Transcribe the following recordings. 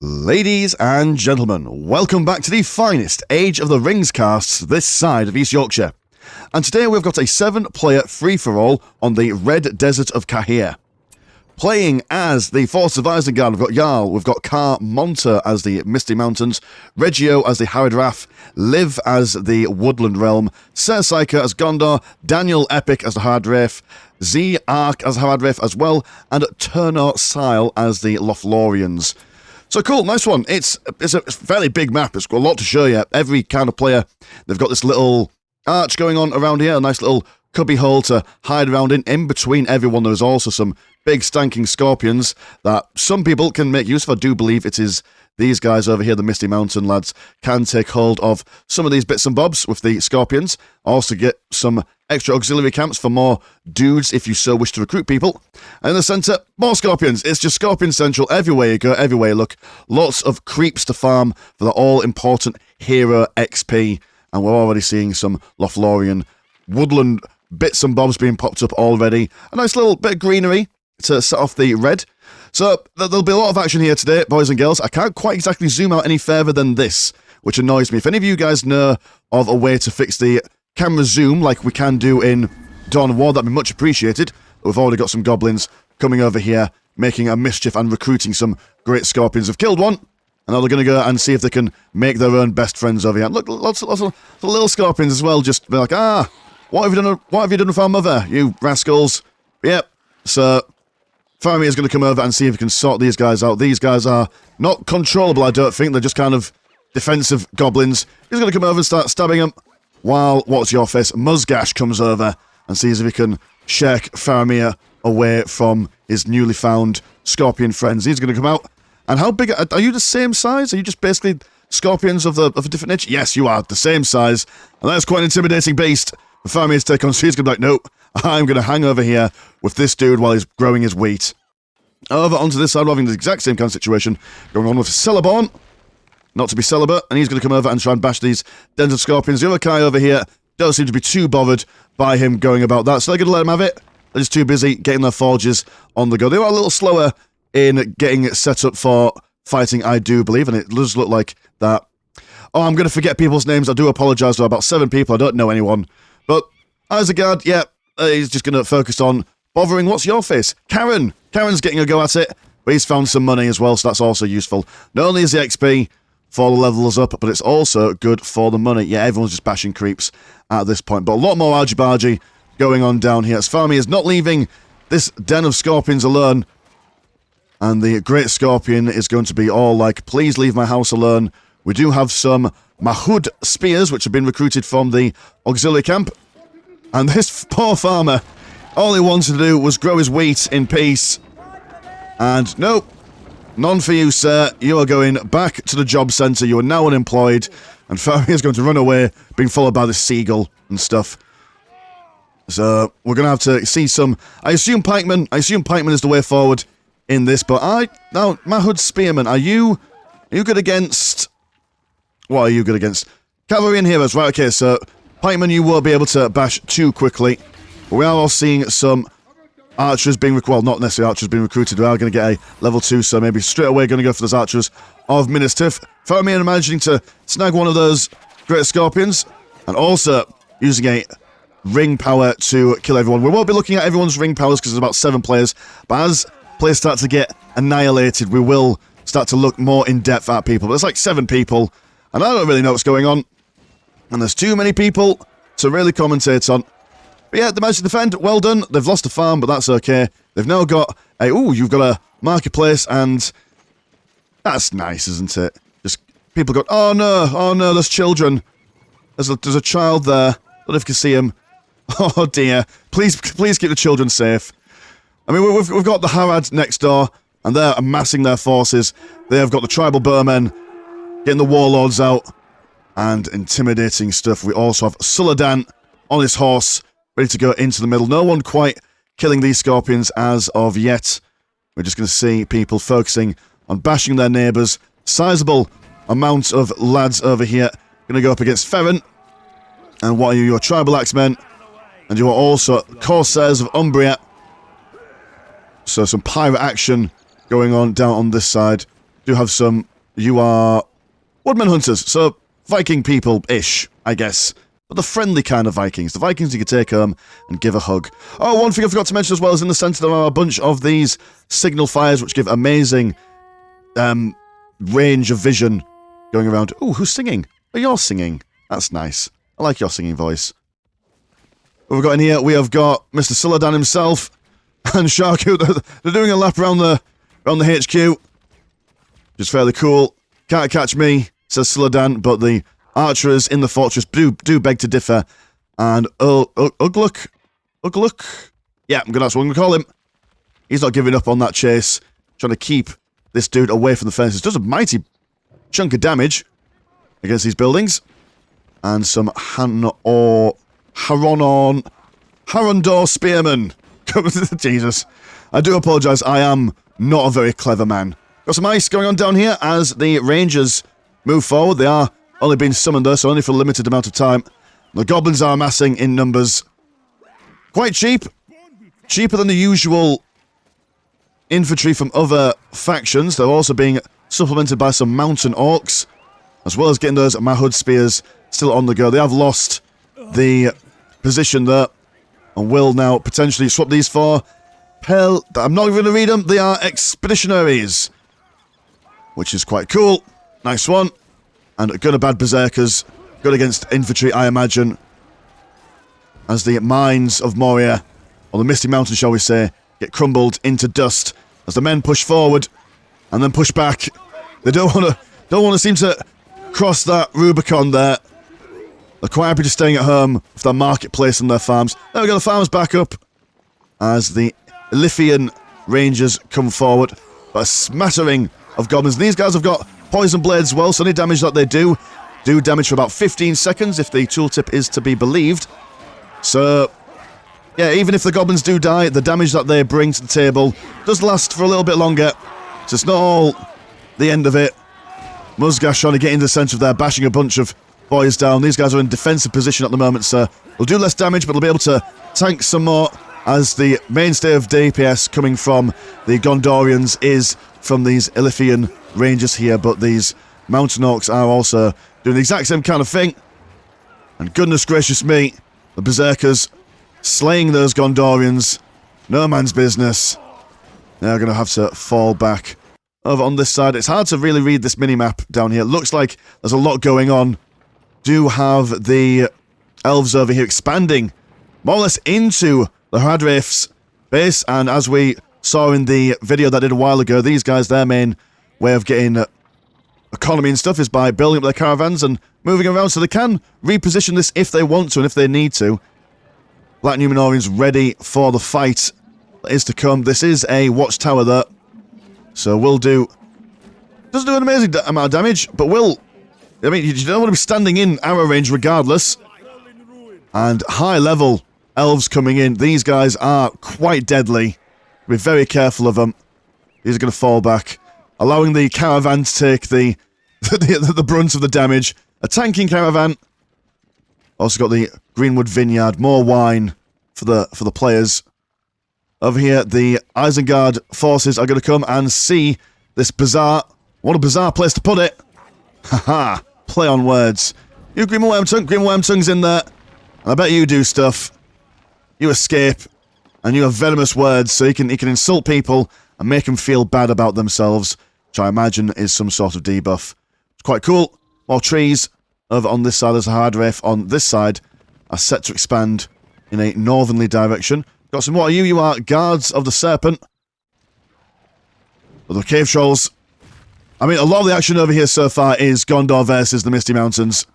Ladies and gentlemen, welcome back to the finest Age of the Rings casts this side of East Yorkshire. And today we've got a 7-player free-for-all on the Red Desert of Cahir. Playing as the Force of Isengard, we've got Jarl, we've got Car Monta as the Misty Mountains, Reggio as the Harrod Raff, Liv as the Woodland Realm, Ser Syker as Gondor, Daniel Epic as the Hard Rafe, Z Ark as the Hard Rafe as well, and Turnor Sile as the Lothlorians. So cool, nice one. It's a fairly big map. It's got a lot to show you. Every kind of player, they've got this little arch going on around here, a nice little cubby hole to hide around in. In between everyone, there's also some big stanking scorpions that some people can make use of. I do believe it is these guys over here, the Misty Mountain lads, can take hold of some of these bits and bobs with the scorpions. Also get some extra auxiliary camps for more dudes if you so wish to recruit people. And in the centre, more scorpions. It's just Scorpion Central everywhere you go, everywhere you look. Lots of creeps to farm for the all-important hero XP. And we're already seeing some Lothlorien woodland bits and bobs being popped up already. A nice little bit of greenery to set off the red. So there'll be a lot of action here today, boys and girls. I can't quite exactly zoom out any further than this, which annoys me. If any of you guys know of a way to fix the camera zoom like we can do in Dawn of War, that'd be much appreciated. We've already got some goblins coming over here, making a mischief and recruiting some great scorpions. Have killed one, and now they're going to go and see if they can make their own best friends over here. And look, lots of little scorpions as well, just be like, what have you done with our mother, you rascals? Yep, so Faramir is going to come over and see if he can sort these guys out. These guys are not controllable, I don't think. They're just kind of defensive goblins. He's going to come over and start stabbing them. While, what's your face, Muzgash comes over and sees if he can shake Faramir away from his newly found scorpion friends. He's going to come out. And how big are you? The same size? Are you just basically scorpions of a different nature? Yes, you are the same size. And that's quite an intimidating beast for Faramir to take on. So he's going to be like, nope, I'm going to hang over here with this dude while he's growing his wheat. Over onto this side, we're having the exact same kind of situation going on with Celeborn. Not to be celibate, and he's going to come over and try and bash these dens of scorpions. The other guy over here don't seem to be too bothered by him going about that, so they're going to let him have it. They're just too busy getting their forges on the go. They are a little slower in getting set up for fighting, I do believe, and it does look like that. Oh, I'm going to forget people's names. I do apologise. There are about 7 people. I don't know anyone. But Isengard, yeah, he's just going to focus on bothering, what's your face? Karen. Karen's getting a go at it, but he's found some money as well, so that's also useful. Not only is the XP for the levels up, but it's also good for the money. Yeah, everyone's just bashing creeps at this point. But a lot more argy-bargy going on down here. As Faramir is not leaving this den of scorpions alone. And the Great Scorpion is going to be all like, please leave my house alone. We do have some Mahud spears, which have been recruited from the auxiliary camp. And this poor farmer, all he wanted to do was grow his wheat in peace. And nope. None for you, sir. You are going back to the job centre. You are now unemployed. And Faramir is going to run away, being followed by the seagull and stuff. So, we're going to have to see some... I assume pikemen is the way forward in this, but now, Mahud Spearman, are you good against... What are you good against? Cavalry and heroes, right, okay, so... Pikemen, you won't be able to bash too quickly. But we are all seeing some... archers being, well, not necessarily archers being recruited. We are going to get a level 2, so maybe straight away going to go for those archers of Minas Tirith. Faramir managing to snag one of those great scorpions, and also using a ring power to kill everyone. We won't be looking at everyone's ring powers because there's about 7 players, but as players start to get annihilated, we will start to look more in depth at people. But there's like 7 people, and I don't really know what's going on, and there's too many people to really commentate on. But yeah, they managed to defend. Well done. They've lost a farm, but that's okay. They've now got a... Ooh, you've got a marketplace, and... That's nice, isn't it? Just people go, oh no, there's children. There's a child there. I don't know if you can see him. Oh dear. Please keep the children safe. I mean, we've got the Harad next door, and they're amassing their forces. They have got the tribal bowmen, getting the warlords out, and intimidating stuff. We also have Suladan on his horse, ready to go into the middle. No one quite killing these scorpions as of yet. We're just going to see people focusing on bashing their neighbours. Sizable amount of lads over here. Going to go up against Ferren. And what are you? You're tribal axemen. And you are also Corsairs of Umbria. So some pirate action going on down on this side. do have some. You are woodman hunters, so Viking people-ish, I guess. But the friendly kind of Vikings. The Vikings you could take home and give a hug. Oh, one thing I forgot to mention as well is in the centre there are a bunch of these signal fires which give amazing range of vision going around. Ooh, who's singing? Oh, you're singing. That's nice. I like your singing voice. What have we got in here? We have got Mr. Siladan himself and Sharku. They're doing a lap around the HQ. Which is fairly cool. Can't catch me, says Siladan, but the archers in the fortress do beg to differ. And Ugluk? Yeah, that's what I'm going to call him. He's not giving up on that chase. Trying to keep this dude away from the fences. Does a mighty chunk of damage against these buildings. And some Harondor spearmen. Jesus. I do apologise, I am not a very clever man. Got some ice going on down here as the Rangers move forward. They are only being summoned though, so only for a limited amount of time. The goblins are amassing in numbers. Quite cheap. Cheaper than the usual infantry from other factions. They're also being supplemented by some mountain orcs, as well as getting those Mahud spears still on the go. They have lost the position there, and will now potentially swap these for I'm not even going to read them. They are expeditionaries, which is quite cool. Nice one. And good or bad berserkers. Good against infantry, I imagine. As the mines of Moria, or the Misty Mountain, shall we say, get crumbled into dust as the men push forward and then push back. They don't want to seem to cross that Rubicon there. They're quite happy just staying at home with their marketplace and their farms. There we go, the farms back up as the Ilithian Rangers come forward. But a smattering of goblins. These guys have got poison blades as well, so any damage that they do damage for about 15 seconds if the tooltip is to be believed. So, yeah, even if the goblins do die, the damage that they bring to the table does last for a little bit longer. So it's not all the end of it. Musgash trying to get into the centre of there, bashing a bunch of boys down. These guys are in defensive position at the moment, so they'll do less damage, but they'll be able to tank some more, as the mainstay of DPS coming from the Gondorians is from these Ilithian Rangers here, but these Mountain Orcs are also doing the exact same kind of thing. And goodness gracious me, the Berserkers slaying those Gondorians. No man's business. They're going to have to fall back over on this side. It's hard to really read this mini-map down here. It looks like there's a lot going on. Do have the elves over here expanding more or less into the Hradref's base, and as we saw in the video that I did a while ago, these guys, their main way of getting economy and stuff is by building up their caravans and moving around, so they can reposition this if they want to and if they need to. Black Numenorians ready for the fight that is to come. This is a watchtower there, so will do. Doesn't do an amazing amount of damage, but will. I mean, you don't want to be standing in arrow range regardless. And high level elves coming in. These guys are quite deadly. Be very careful of them. These are going to fall back, allowing the caravan to take the brunt of the damage. A tanking caravan. Also got the Greenwood Vineyard. More wine for the players. Over here, the Isengard forces are going to come and see this bizarre. What a bizarre place to put it. Haha. Play on words. You Greenwood Wormtongue. Greenwood Wormtongue's in there. And I bet you do stuff. You escape. And you have venomous words, so he can insult people and make them feel bad about themselves, which I imagine is some sort of debuff. It's quite cool. More trees over on this side. There's a Hardreif on this side are set to expand in a northerly direction. Got some. What are you? You are guards of the Serpent. Or the Cave Trolls. I mean, a lot of the action over here so far is Gondor versus the Misty Mountains.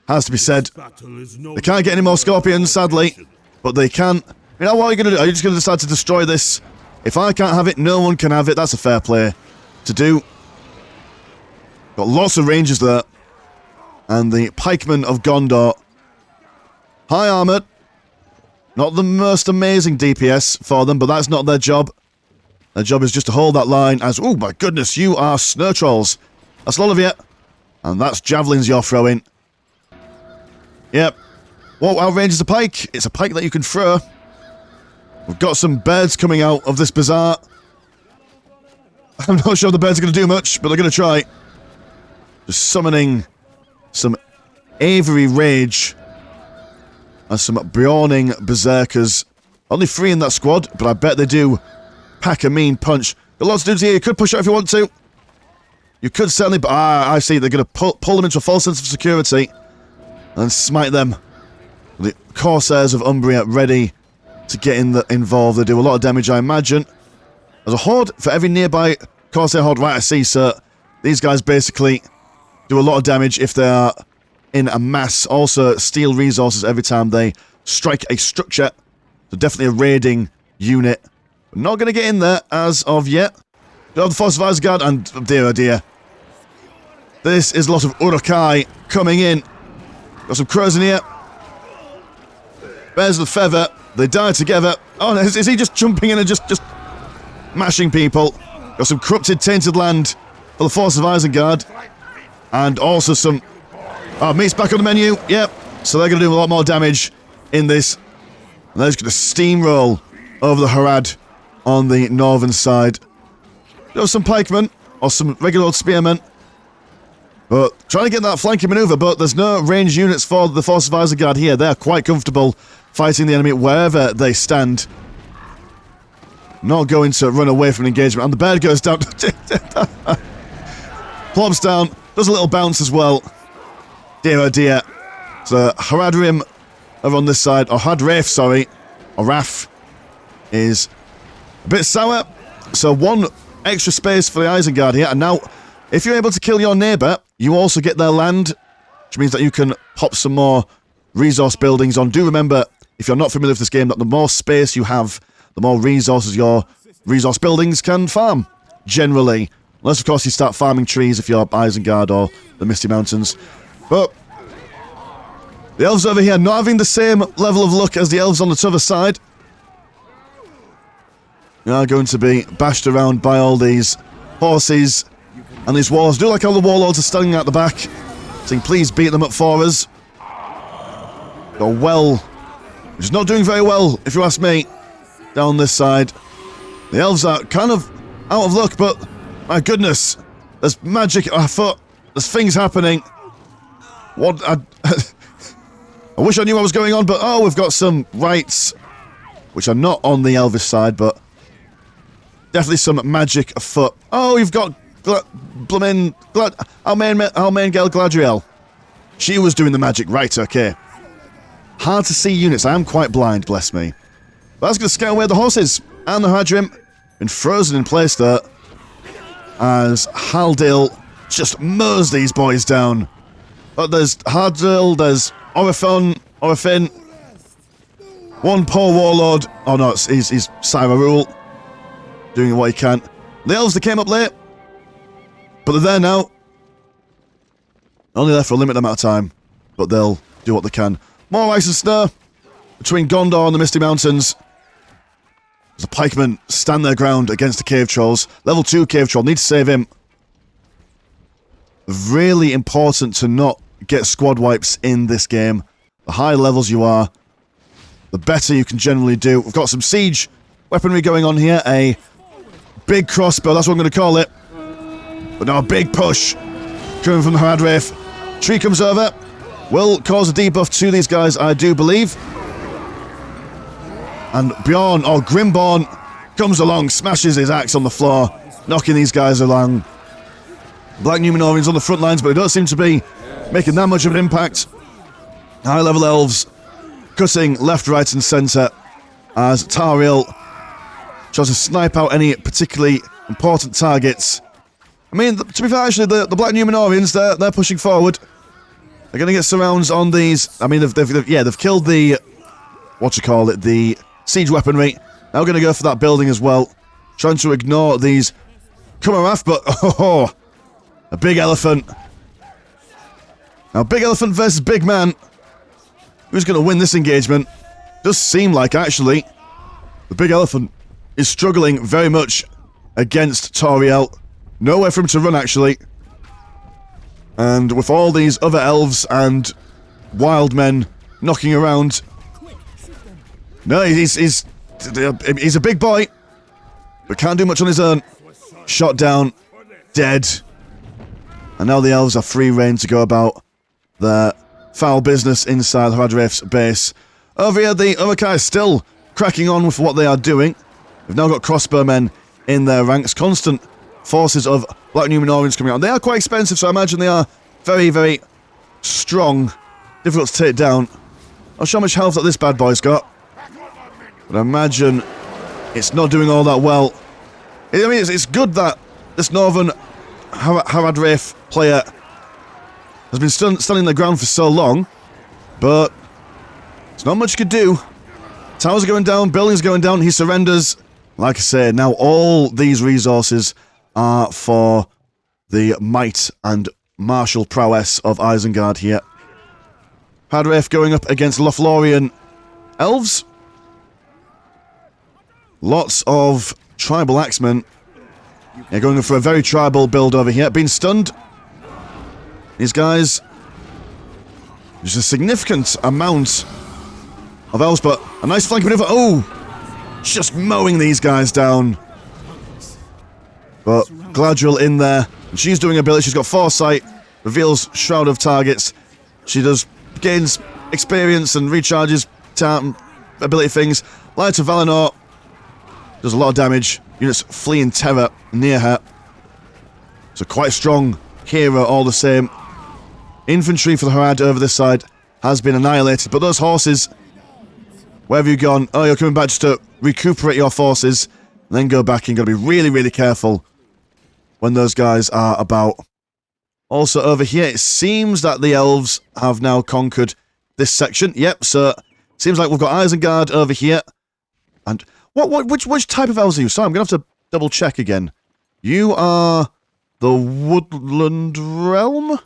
Has to be said. They can't get any more Scorpions, sadly. But they can. You know what are you going to do? Are you just going to decide to destroy this? If I can't have it, no one can have it. That's a fair play to do. Got lots of rangers there. And the pikemen of Gondor. High armoured. Not the most amazing DPS for them, but that's not their job. Their job is just to hold that line as, oh my goodness, you are snow trolls. That's a lot of you. And that's javelins you're throwing. Yep. What outranges a pike? It's a pike that you can throw. We've got some birds coming out of this bazaar. I'm not sure the birds are going to do much, but they're going to try. Just summoning some Avery Rage and some Bjorning Berserkers. Only 3 in that squad, but I bet they do pack a mean punch. Got lots of dudes here. You could push out if you want to. You could certainly, but I see they're going to pull them into a false sense of security and smite them. The Corsairs of Umbria ready to get involved. They do a lot of damage, I imagine. There's a horde for every nearby Corsair horde. Right, I see, so these guys basically do a lot of damage if they are in a mass. Also, steal resources every time they strike a structure. So definitely a raiding unit. We're not going to get in there as of yet. We have the Force of Isengard, and dear oh dear. This is a lot of Urukai coming in. Got some crows in here. Bears of the Feather. They die together. Oh, no, is he just jumping in and just mashing people? Got some corrupted, tainted land for the Force of Isengard. And also some... Oh, meat's back on the menu. Yep. So they're going to do a lot more damage in this. And they're just going to steamroll over the Harad on the northern side. There's some pikemen, or some regular old spearmen. But trying to get that flanking maneuver, but there's no range units for the Force of Isengard here. They're quite comfortable fighting the enemy wherever they stand. Not going to run away from an engagement. And the bird goes down. Plops down. Does a little bounce as well. Dear oh dear. So Haradrim over on this side. Or Hadraf, sorry. Or Raf is a bit sour. So 1 extra space for the Isengard here. And now, if you're able to kill your neighbour, you also get their land, which means that you can pop some more resource buildings on. Do remember, if you're not familiar with this game, that the more space you have, the more resources your resource buildings can farm, generally. Unless, of course, you start farming trees if you're Isengard or the Misty Mountains. But the elves over here not having the same level of luck as the elves on the other side. They are going to be bashed around by all these horses and these warlords. Do like how the warlords are standing out the back, saying, please beat them up for us. Go well. Which is not doing very well, if you ask me, down this side. The elves are kind of out of luck, but my goodness, there's magic afoot. There's things happening. What? I wish I knew what was going on, but oh, we've got some rights, which are not on the elvish side, but definitely some magic afoot. Oh, you've got Almain Gel Gladriel. She was doing the magic, right? Okay. Hard to see units. I am quite blind, bless me. But that's going to scare away the horses and the Hadrim. Been frozen in place there as Haldil just mows these boys down. But there's Haldil, there's Orifin. One poor warlord. Oh no, he's Syra Rule. Doing what he can. The elves, they came up late. But they're there now. Only there for a limited amount of time. But they'll do what they can. More ice and snow between Gondor and the Misty Mountains. As the pikemen stand their ground against the cave trolls. Level 2 cave troll. Need to save him. Really important to not get squad wipes in this game. The higher levels you are, the better you can generally do. We've got some siege weaponry going on here. A big crossbow, that's what I'm going to call it. But now a big push coming from the Hadraf. Tree comes over. Will cause a debuff to these guys, I do believe. And Bjorn, or Grimborn, comes along, smashes his axe on the floor, knocking these guys along. Black Numenorians on the front lines, but they don't seem to be making that much of an impact. High-level elves cutting left, right, and centre as Tariel tries to snipe out any particularly important targets. I mean, to be fair, actually, the Black Numenorians, they're pushing forward. They're going to get surrounds on these. I mean, they've killed the the siege weaponry. Now we're going to go for that building as well, trying to ignore these Kumaraf, but oh, a big elephant. Now, big elephant versus big man. Who's going to win this engagement? Does seem like, actually, the big elephant is struggling very much against Toriel. Nowhere for him to run, actually. And with all these other elves and wild men knocking around. No, he's a big boy, but can't do much on his own. shot down, dead. And now the elves have free reign to go about their foul business inside Hradref's base. Over here, the Uruk-hai still cracking on with what they are doing. We've now got crossbowmen in their ranks. Constant forces of Black Numenorians coming out. They are quite expensive, so I imagine they are very, very strong. Difficult to take down. Not sure how much health that this bad boy's got. But I imagine it's not doing all that well. I mean, it's good that this Northern Hradref player has been standing the ground for so long, but it's not much you could do. Towers are going down, buildings are going down, he surrenders. Like I say, now all these resources are for the might and martial prowess of Isengard here. Hradref going up against Lothlorien elves. Lots of tribal axemen. Yeah, going for a very tribal build over here. Being stunned. These guys. There's a significant amount of elves, but a nice flank maneuver. Oh! Just mowing these guys down. But Gladriel in there. And she's doing ability. She's got foresight. Reveals Shroud of Targets. She gains experience and recharges ability things. Light of Valinor. Does a lot of damage. Units flee in terror near her. So quite a strong hero all the same. Infantry for the Harad over this side has been annihilated. But those horses, where have you gone? Oh, you're coming back just to recuperate your forces. And then go back and you've got to be really, really careful when those guys are about. Also over here, it seems that the elves have now conquered this section. Yep, so it seems like we've got Isengard over here. And which type of elves are you? Sorry, I'm going to have to double check again. You are the Woodland Realm?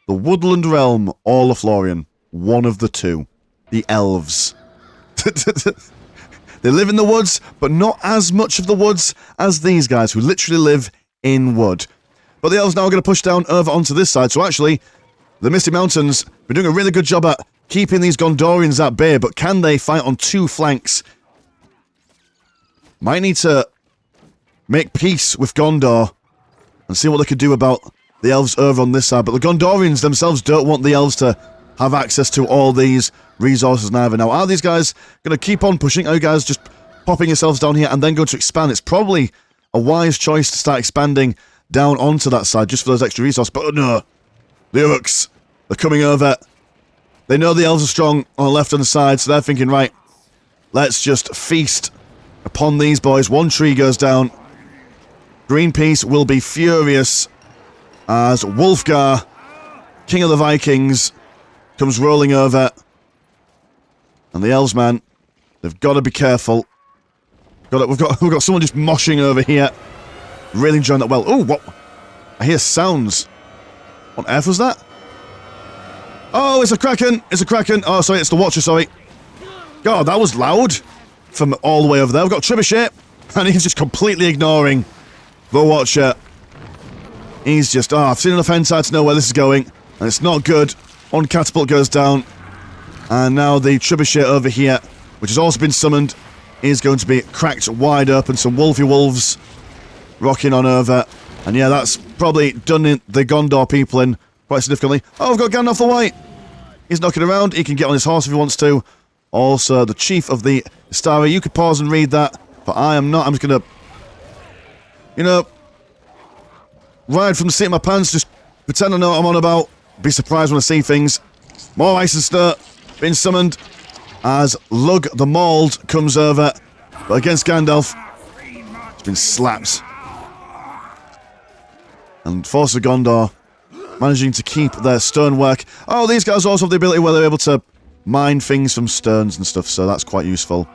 The Woodland Realm or Lothlorien. One of the two. The elves. They live in the woods, but not as much of the woods as these guys who literally live in wood. But the elves now are going to push down over onto this side. So actually, the Misty Mountains have been doing a really good job at keeping these Gondorians at bay. But can they fight on two flanks? Might need to make peace with Gondor and see what they could do about the elves over on this side. But the Gondorians themselves don't want the elves to have access to all these resources neither. Now, are these guys going to keep on pushing? Are you guys just popping yourselves down here and then going to expand? It's probably a wise choice to start expanding down onto that side just for those extra resources. But no, the Uruks, they're coming over. They know the elves are strong on the left-hand side, so they're thinking, right, let's just feast upon these boys. One tree goes down. Greenpeace will be furious as Wulfgar, King of the Vikings, comes rolling over. And the elves, man, they've got to be careful. We've got someone just moshing over here. Really enjoying that well. Oh, what? I hear sounds. What on earth was that? Oh, it's a kraken. It's a kraken. Oh, sorry, it's the Watcher, sorry. God, that was loud. From all the way over there. We've got Trebuchet. And he's just completely ignoring the Watcher. He's just, I've seen enough hentai to know where this is going. And it's not good. One catapult goes down. And now the Trebuchet over here, which has also been summoned, is going to be cracked wide open. Some wolfy wolves rocking on over. And yeah, that's probably done the Gondor people in quite significantly. Oh, we've got Gandalf the White. He's knocking around. He can get on his horse if he wants to. Also, the Chief of the Istari. You could pause and read that, but I am not. I'm just going to, ride from the seat of my pants, just pretend I know what I'm on about. Be surprised when I see things. More ice and stir being summoned as Lug the Mauled comes over. But against Gandalf, it's been slapped. And Force of Gondor managing to keep their stonework. Oh, these guys also have the ability where they're able to mine things from stones and stuff, so that's quite useful.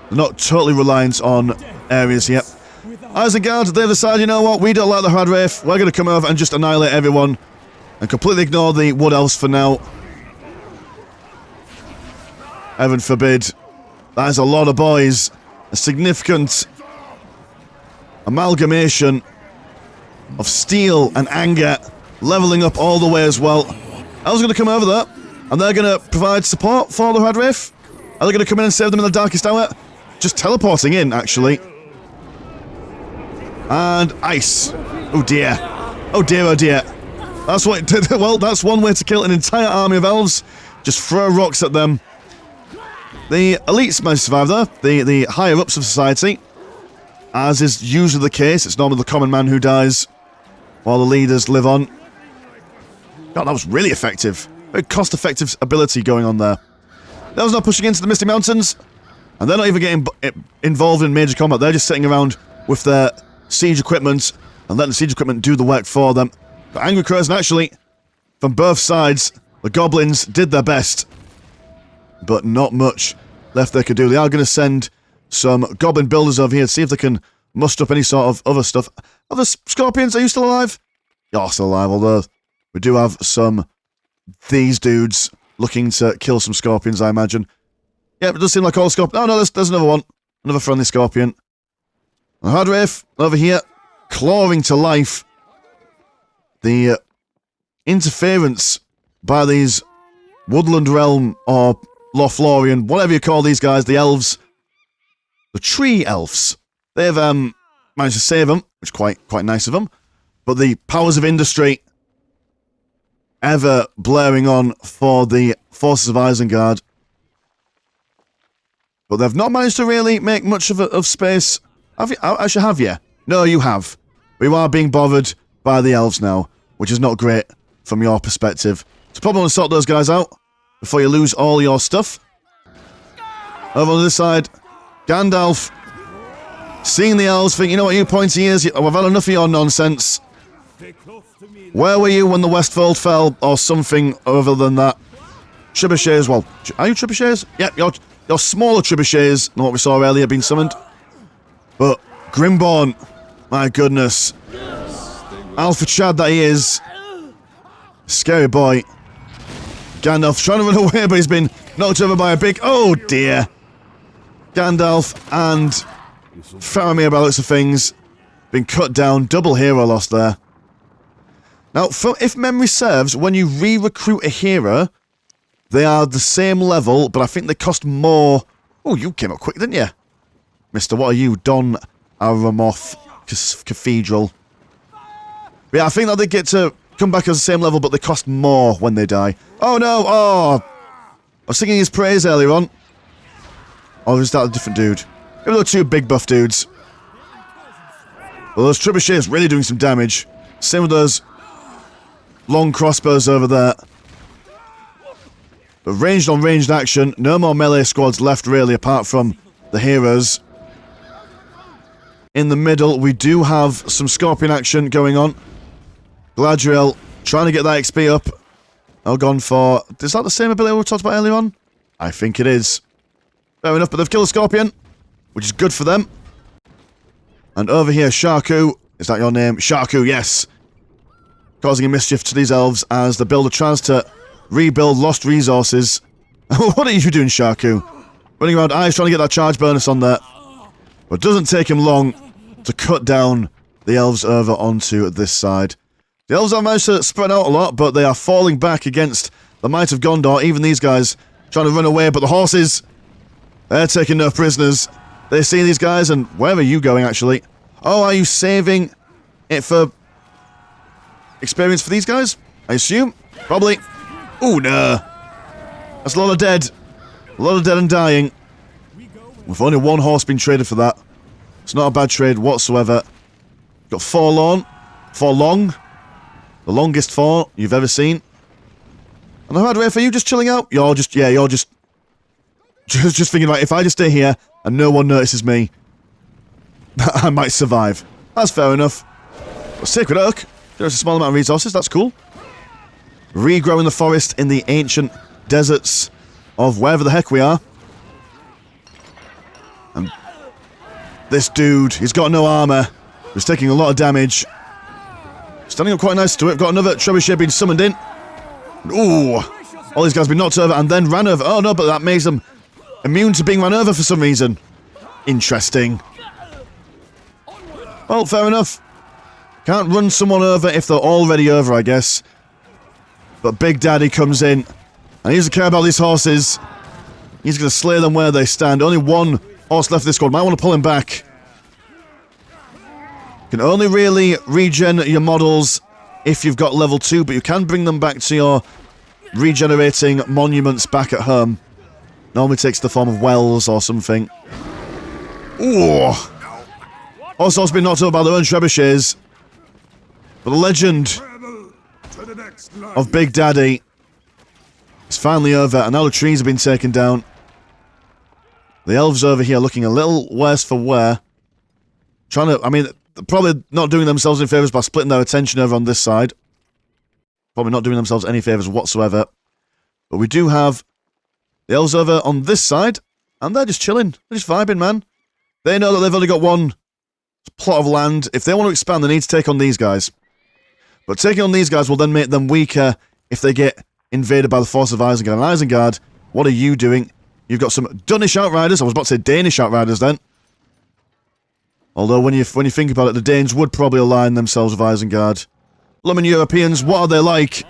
They're not totally reliant on areas yet. Isengard, they decide, you know what, we don't like the Hradref. We're going to come over and just annihilate everyone and completely ignore the Wood Elves for now. Heaven forbid. That is a lot of boys. A significant amalgamation of steel and anger, leveling up all the way as well. Elves are going to come over there, and they're going to provide support for the Hradref. Are they going to come in and save them in the darkest hour? Just teleporting in, actually. And ice. Oh dear. Oh dear, oh dear. That's what it did. Well, that's one way to kill an entire army of elves. Just throw rocks at them. The elites managed to survive though. The higher-ups of society. As is usually the case, it's normally the common man who dies while the leaders live on. God, that was really effective. Very cost-effective ability going on there. That was not pushing into the Misty Mountains. And they're not even getting involved in major combat. They're just sitting around with their siege equipment and letting the siege equipment do the work for them. The Angry Crows, and actually, from both sides, the goblins did their best. But not much left they could do. They are going to send some goblin builders over here to see if they can muster up any sort of other stuff. Are the scorpions, are you still alive? You're still alive, although we do have these dudes looking to kill some scorpions, I imagine. Yeah, it does seem like all scorpions. Oh no, there's another one. Another friendly scorpion. The Hardwraith over here, clawing to life. The interference by these Woodland Realm or Lothlorien, whatever you call these guys, the elves, the tree elves, they've managed to save them, which is quite nice of them. But the powers of industry ever blaring on for the forces of Isengard. But they've not managed to really make much of space. Have you? Actually, have you? No, you have. But you are being bothered by the elves now, which is not great from your perspective. So probably want to sort those guys out before you lose all your stuff. Over on this side, Gandalf, seeing the elves, think, you know what, you pointy ears, I've had enough of your nonsense. Where were you when the Westfold fell, or something other than that? Trebuchets, well, are you trebuchets? Yep, you're smaller trebuchets than what we saw earlier being summoned. But Grimborn, my goodness. Alpha Chad that he is. Scary boy. Gandalf trying to run away, but he's been knocked over by a big... Oh dear. Gandalf and Faramir, by the looks of things, been cut down. Double hero loss there. Now, if memory serves, when you re-recruit a hero, they are the same level, but I think they cost more. Oh, you came up quick, didn't you? Mister, what are you? Don Aramoth Cathedral. But yeah, I think that they get to come back as the same level, but they cost more when they die. Oh no! Oh! I was singing his praise earlier on. Or was that a different dude? Maybe they were two big buff dudes. Well, those trebuchets really doing some damage. Same with those long crossbows over there. But ranged on ranged action. No more melee squads left, really, apart from the heroes. In the middle, we do have some Scorpion action going on. Galadriel trying to get that XP up. Elgon for... Is that the same ability we talked about earlier on? I think it is. Fair enough, but they've killed a Scorpion, which is good for them. And over here, Sharku. Is that your name? Sharku, yes. Causing a mischief to these elves as the builder tries to rebuild lost resources. What are you doing, Sharku? Running around eyes trying to get that charge bonus on there. But it doesn't take him long to cut down the elves over onto this side. The elves have managed to spread out a lot, but they are falling back against the might of Gondor. Even these guys trying to run away, but the horses, they're taking no prisoners. They see these guys, and where are you going, actually? Oh, are you saving it for experience for these guys? I assume? Probably. Ooh, no. That's a lot of dead. A lot of dead and dying. With only one horse being traded for that. It's not a bad trade whatsoever. Got Forlorn. Forlong. The longest four you've ever seen. And the hard way for you just chilling out? You're just thinking, like, if I just stay here and no one notices me, I might survive. That's fair enough. But Sacred Oak, there's a small amount of resources, that's cool. Regrowing the forest in the ancient deserts of wherever the heck we are. And this dude, he's got no armor. He's taking a lot of damage. Standing up quite nice to it. Got another trebuchet being summoned in. Ooh. All these guys been knocked over and then ran over. Oh no, but that makes them immune to being run over for some reason. Interesting. Well, fair enough. Can't run someone over if they're already over, I guess. But Big Daddy comes in. And he doesn't care about these horses. He's going to slay them where they stand. Only one horse left of this squad. Might want to pull him back. You can only really regen your models if you've got level 2, but you can bring them back to your regenerating monuments back at home. Normally takes the form of wells or something. Ooh. Also has been knocked over by their own trebuchets. But the legend of Big Daddy is finally over, and now the trees have been taken down. The elves over here looking a little worse for wear. Trying to, I mean, probably not doing themselves any favours by splitting their attention over on this side. Probably not doing themselves any favours whatsoever. But we do have the elves over on this side, and they're just chilling. They're just vibing, man. They know that they've only got one plot of land. If they want to expand, they need to take on these guys. But taking on these guys will then make them weaker if they get invaded by the force of Isengard. And Isengard, what are you doing? You've got some Danish outriders. I was about to say Danish outriders then. Although when you think about it, the Danes would probably align themselves with Isengard. Lummin Europeans, what are they like?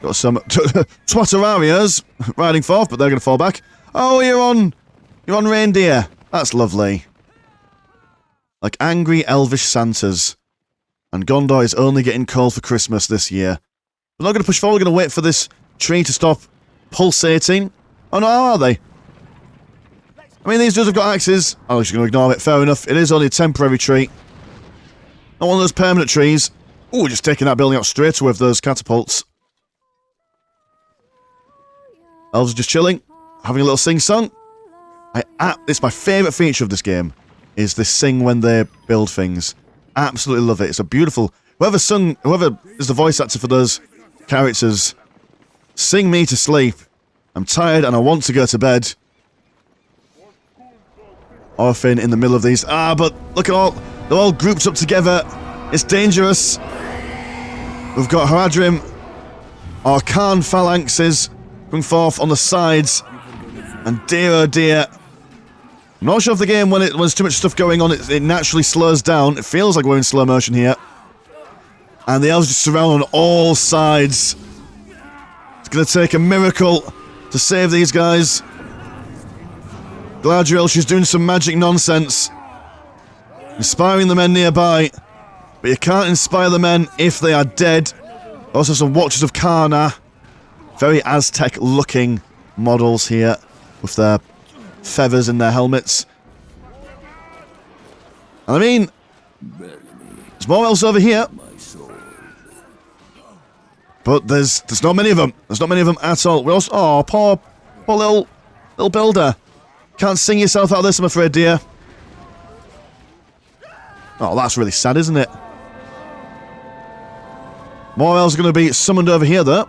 Got some Twatterarias riding forth, but they're going to fall back. Oh, you're on reindeer. That's lovely. Like angry elvish Santas. And Gondor is only getting cold for Christmas this year. We're not going to push forward. We're going to wait for this tree to stop pulsating. Oh no, how are they? I mean, these dudes have got axes. I'm just going to ignore it. Fair enough. It is only a temporary tree. Not one of those permanent trees. Ooh, just taking that building out straight away with those catapults. Elves are just chilling, having a little sing-song. It's my favourite feature of this game, is this sing when they build things. Absolutely love it. It's a beautiful... Whoever is the voice actor for those characters, sing me to sleep. I'm tired and I want to go to bed. Orphan in the middle of these. But look at all... They're all grouped up together. It's dangerous. We've got Haradrim, our Khan phalanxes, going forth on the sides. And dear oh dear. I'm not sure if the game, when there's too much stuff going on, it naturally slows down. It feels like we're in slow motion here. And the elves just surround on all sides. It's going to take a miracle to save these guys. Galadriel, she's doing some magic nonsense. Inspiring the men nearby. But you can't inspire the men if they are dead. Also some Watchers of Karna. Very Aztec-looking models here with their feathers in their helmets. And I mean, there's more elves over here. But there's not many of them. There's not many of them at all. We also, oh, poor little builder. Can't sing yourself out of this, I'm afraid, dear. Oh, that's really sad, isn't it? More elves are going to be summoned over here, though.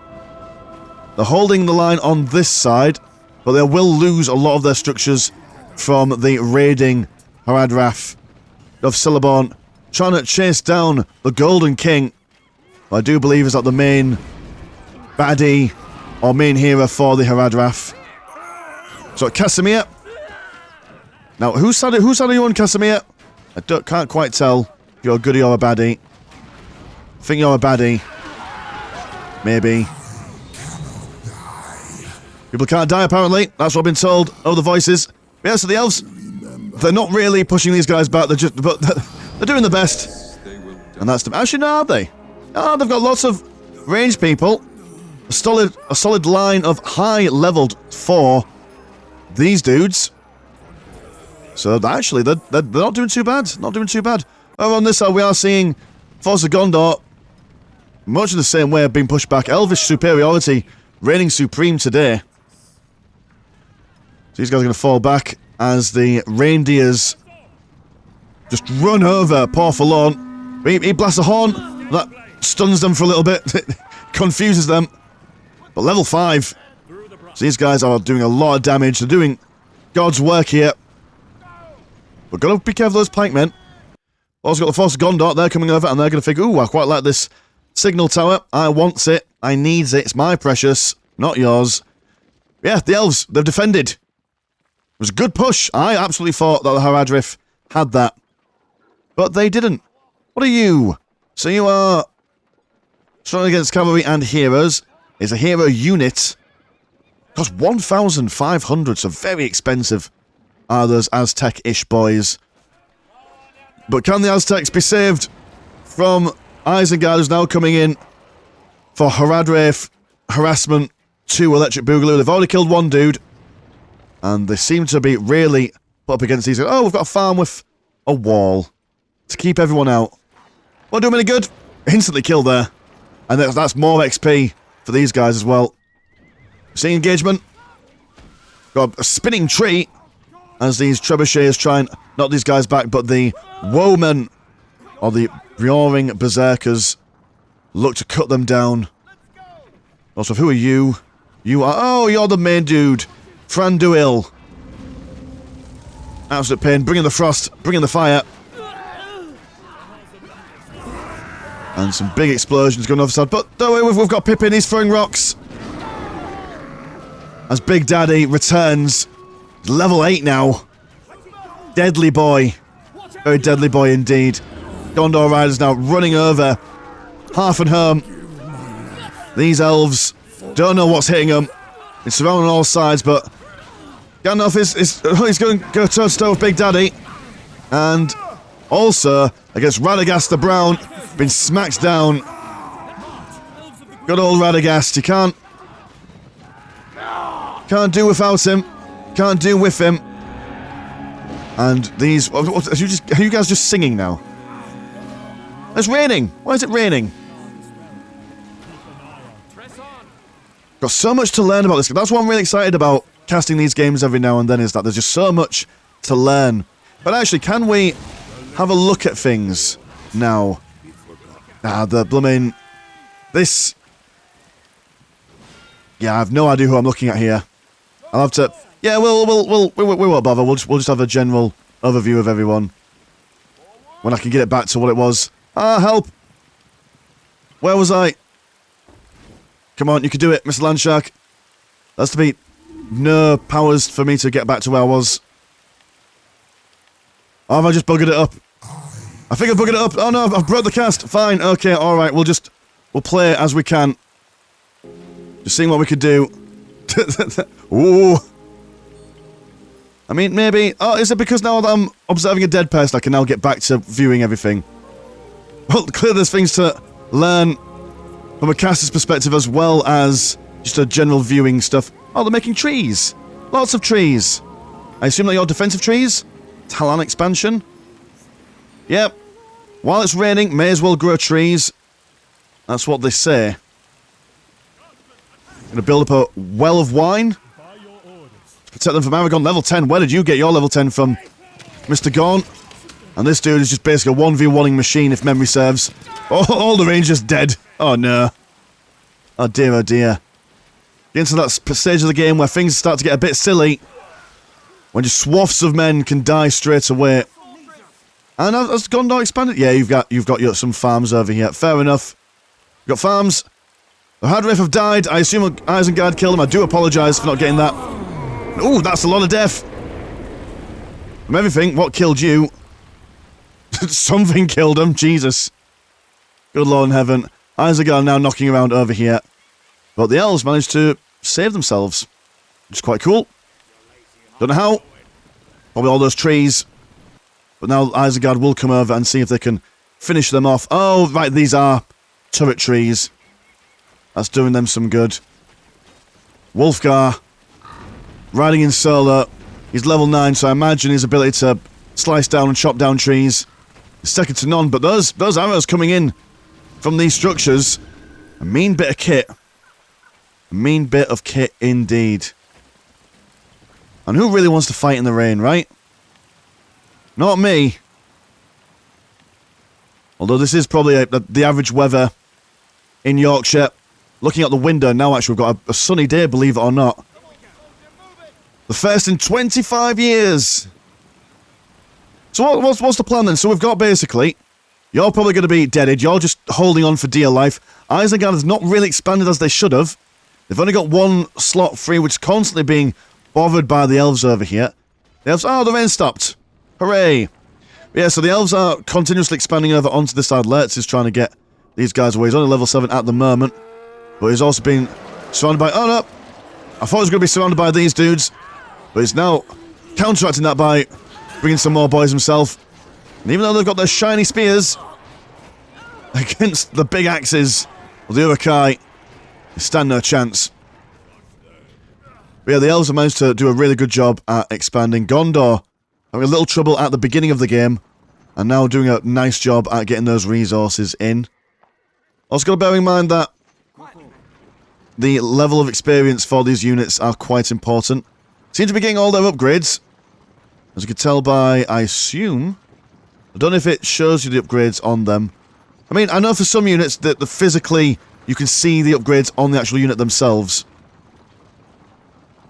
They're holding the line on this side, but they will lose a lot of their structures from the raiding Haradrath of Celeborn, trying to chase down the Golden King. I do believe is that the main baddie or main hero for the Haradrath. So Casimir. Now, whose side are you on, Casimir? I can't quite tell if you're a goodie or a baddie. I think you're a baddie. Maybe. People can't die, apparently. That's what I've been told. Oh, the voices. Yeah, so the elves, they're not really pushing these guys back. They're doing the best. And that's the... Actually, no, are they? Oh, they've got lots of ranged people. A solid line of high-leveled for these dudes. So actually, they're not doing too bad. Not doing too bad. Over on this side, we are seeing Force of Gondor, much in the same way, being pushed back. Elvish superiority reigning supreme today. So these guys are going to fall back as the reindeers just run over poor Forlorn. He blasts a horn. That stuns them for a little bit. Confuses them. But level 5. So these guys are doing a lot of damage. They're doing God's work here. We've got to be careful of those pikemen. Also got the Force of Gondor. They're coming over and they're going to figure, ooh, I quite like this signal tower. I want it. I needs it. It's my precious. Not yours. Yeah, the elves, they've defended. It was a good push. I absolutely thought that the Haradrim had that. But they didn't. What are you? So you are strong against cavalry and heroes. It's a hero unit. Costs 1,500, so very expensive are those Aztec-ish boys. But can the Aztecs be saved from Isengard, who's now coming in for Haradref, Harassment, 2 Electric Boogaloo? They've already killed one dude. And they seem to be really put up against these. Oh, we've got a farm with a wall to keep everyone out. Won't do them any good. Instantly killed there. And that's more XP for these guys as well. Seeing engagement. Got a spinning tree as these trebuchets try and knock these guys back, but the woemen, or the roaring berserkers, look to cut them down. Also, who are you? You are... Oh, you're the main dude. Franduil. Absolute pain. Bring in the frost. Bring in the fire. And some big explosions going on the other side. But don't worry, we've got Pippin. He's throwing rocks. As Big Daddy returns. He's level 8 now. Deadly boy. Very deadly boy indeed. Gondor Riders now running over Half and Home. These elves don't know what's hitting them. It's surrounding on all sides, but Gandalf he's going to go toe-to-toe with Big Daddy. And also, against Radagast the Brown, been smacked down. Good old Radagast, you can't do without him. Can't do with him. And these... Are you guys just singing now? It's raining. Why is it raining? Got so much to learn about this. That's what I'm really excited about casting these games every now and then, is that there's just so much to learn. But actually, can we have a look at things now? The blooming... This... Yeah, I have no idea who I'm looking at here. I'll have to... Yeah, we won't bother. We'll just have a general overview of everyone. When I can get it back to what it was. Ah, help! Where was I? Come on, you can do it, Mr. Landshark. That's to be no powers for me to get back to where I was. Or have I just buggered it up? I think I buggered it up. Oh no, I've brought the cast. Fine, okay, alright, we'll play as we can. Just seeing what we could do. Ooh. I mean, maybe... Oh, is it because now that I'm observing a dead person, I can now get back to viewing everything? Well, clearly there's things to learn from a caster's perspective as well as just a general viewing stuff. Oh, they're making trees. Lots of trees. I assume that you're defensive trees? Talon expansion? Yep. While it's raining, may as well grow trees. That's what they say. Gonna build up a well of wine. Protect them from Aragon. Level 10. Where did you get your level 10 from, Mr. Gorn? And this dude is just basically a 1v1ing machine, if memory serves. Oh, all the rangers dead. Oh, no. Oh, dear, oh, dear. Get into that stage of the game where things start to get a bit silly. When just swaths of men can die straight away. And has Gondor expanded? Yeah, you've got some farms over here. Fair enough. You've got farms. The Hadrif have died. I assume Isengard killed them. I do apologise for not getting that. Ooh, that's a lot of death. From everything, what killed you? Something killed him. Jesus. Good Lord in heaven. Isengard now knocking around over here. But the elves managed to save themselves. Which is quite cool. Don't know how. Probably all those trees. But now Isengard will come over and see if they can finish them off. Oh, right, these are turret trees. That's doing them some good. Wolfgar. Riding in solo. He's level 9, so I imagine his ability to slice down and chop down trees is second to none. But those arrows coming in from these structures, a mean bit of kit. A mean bit of kit indeed. And who really wants to fight in the rain, right? Not me. Although this is probably the average weather in Yorkshire. Looking out the window now, actually, we've got a sunny day, believe it or not. The first in 25 years. So what's the plan then? So we've got basically, you're probably going to be deaded. You're just holding on for dear life. Isengard has not really expanded as they should have. They've only got one slot free, which is constantly being bothered by the elves over here. The elves... Oh, the rain stopped. Hooray. Yeah, so the elves are continuously expanding over onto this side. Lertz is trying to get these guys away. He's only level 7 at the moment. But he's also been surrounded by... Oh, no. I thought he was going to be surrounded by these dudes. But he's now counteracting that by bringing some more boys himself. And even though they've got their shiny spears against the big axes of the Urukai, they stand no chance. But yeah, the elves have managed to do a really good job at expanding. Gondor having a little trouble at the beginning of the game, and now doing a nice job at getting those resources in. Also got to bear in mind that the level of experience for these units are quite important. Seem to be getting all their upgrades. As you can tell by, I assume... I don't know if it shows you the upgrades on them. I mean, I know for some units that physically you can see the upgrades on the actual unit themselves.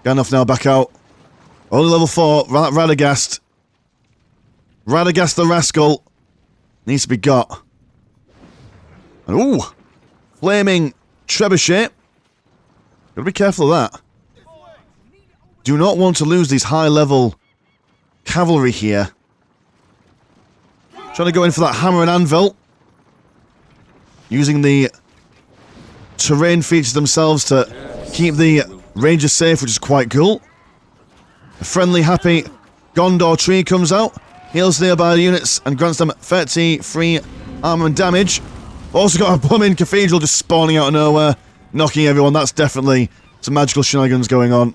Gandalf now back out. Only level 4, Radagast. Radagast the Rascal needs to be got. And ooh! Flaming Trebuchet. Gotta be careful of that. Do not want to lose these high-level cavalry here. Trying to go in for that hammer and anvil. Using the terrain features themselves to keep the rangers safe, which is quite cool. A friendly, happy Gondor tree comes out. Heals nearby units and grants them 30 free armor and damage. Also got a blooming cathedral just spawning out of nowhere. Knocking everyone. That's definitely some magical shenanigans going on.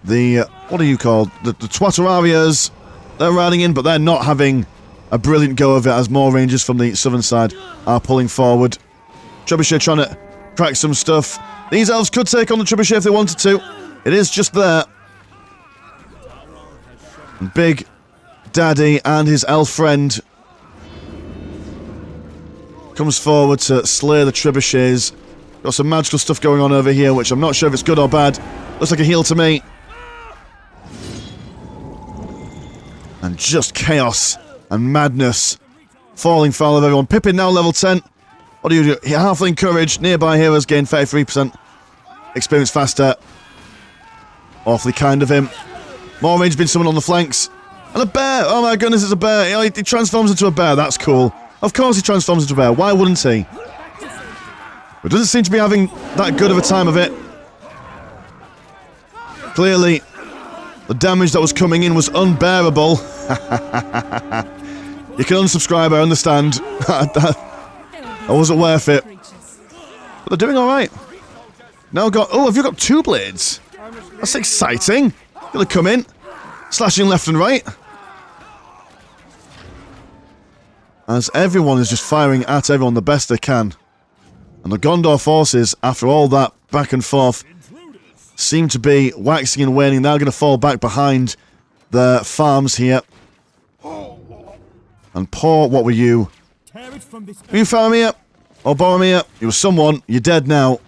The, what are you called? The Twatterarias, they're riding in, but they're not having a brilliant go of it as more rangers from the southern side are pulling forward. Trebuchet trying to crack some stuff. These elves could take on the Trebuchet if they wanted to. It is just there. Big Daddy and his elf friend comes forward to slay the Trebuchets. Got some magical stuff going on over here, which I'm not sure if it's good or bad. Looks like a heal to me. And just chaos and madness falling foul of everyone. Pippin now level 10. What do you do? Halfling Courage. Nearby heroes gain 33% experience faster. Awfully kind of him. More range been summoned on the flanks. And a bear! Oh my goodness, it's a bear! He transforms into a bear, that's cool. Of course he transforms into a bear, why wouldn't he? But doesn't seem to be having that good of a time of it. Clearly, the damage that was coming in was unbearable. You can unsubscribe, I understand. That wasn't worth it. But they're doing alright. Now got... Oh, have you got 2 blades? That's exciting. Gonna come in. Slashing left and right. As everyone is just firing at everyone the best they can. And the Gondor forces, after all that back and forth, seem to be waxing and waning. Now going to fall back behind their farms here. And poor, what were you? Were you Faramir? Or Boromir? You were someone. You're dead now.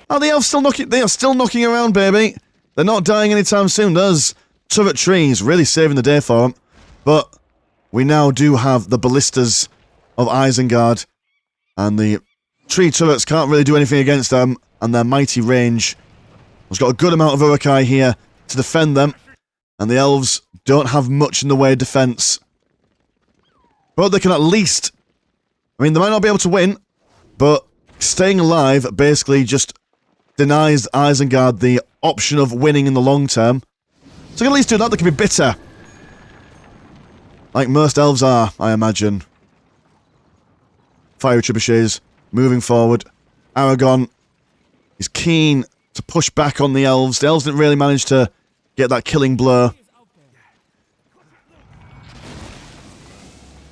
Oh, the elves still knocking. They are still knocking around, baby. They're not dying anytime soon. Those turret trees really saving the day for them. But we now do have the ballistas of Isengard. And the tree turrets can't really do anything against them. And their mighty range has got a good amount of Urukai here to defend them. And the elves don't have much in the way of defense. But they can at least... I mean, they might not be able to win. But staying alive basically just denies Isengard the option of winning in the long term. So they can at least do that. They can be bitter. Like most elves are, I imagine. Fiery trebuchets moving forward. Aragorn is keen to push back on the elves. The elves didn't really manage to get that killing blow.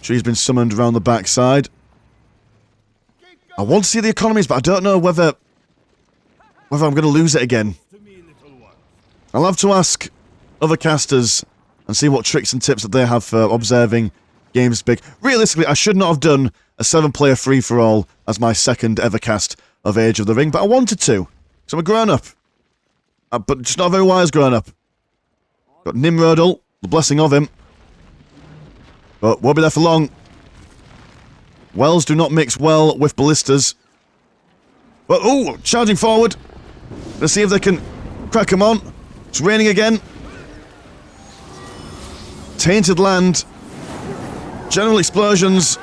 Tree's been summoned around the backside. I want to see the economies, but I don't know whether I'm going to lose it again. I'll have to ask other casters and see what tricks and tips that they have for observing games big. Realistically, I should not have done a 7-player free-for-all as my second ever cast of Age of the Ring, but I wanted to. Because I'm a grown-up. But just not a very wise grown-up. Got Nimrodal, the blessing of him. But won't be there for long. Wells do not mix well with ballistas. But, ooh, charging forward. Let's see if they can crack them on. It's raining again. Tainted land. General explosions.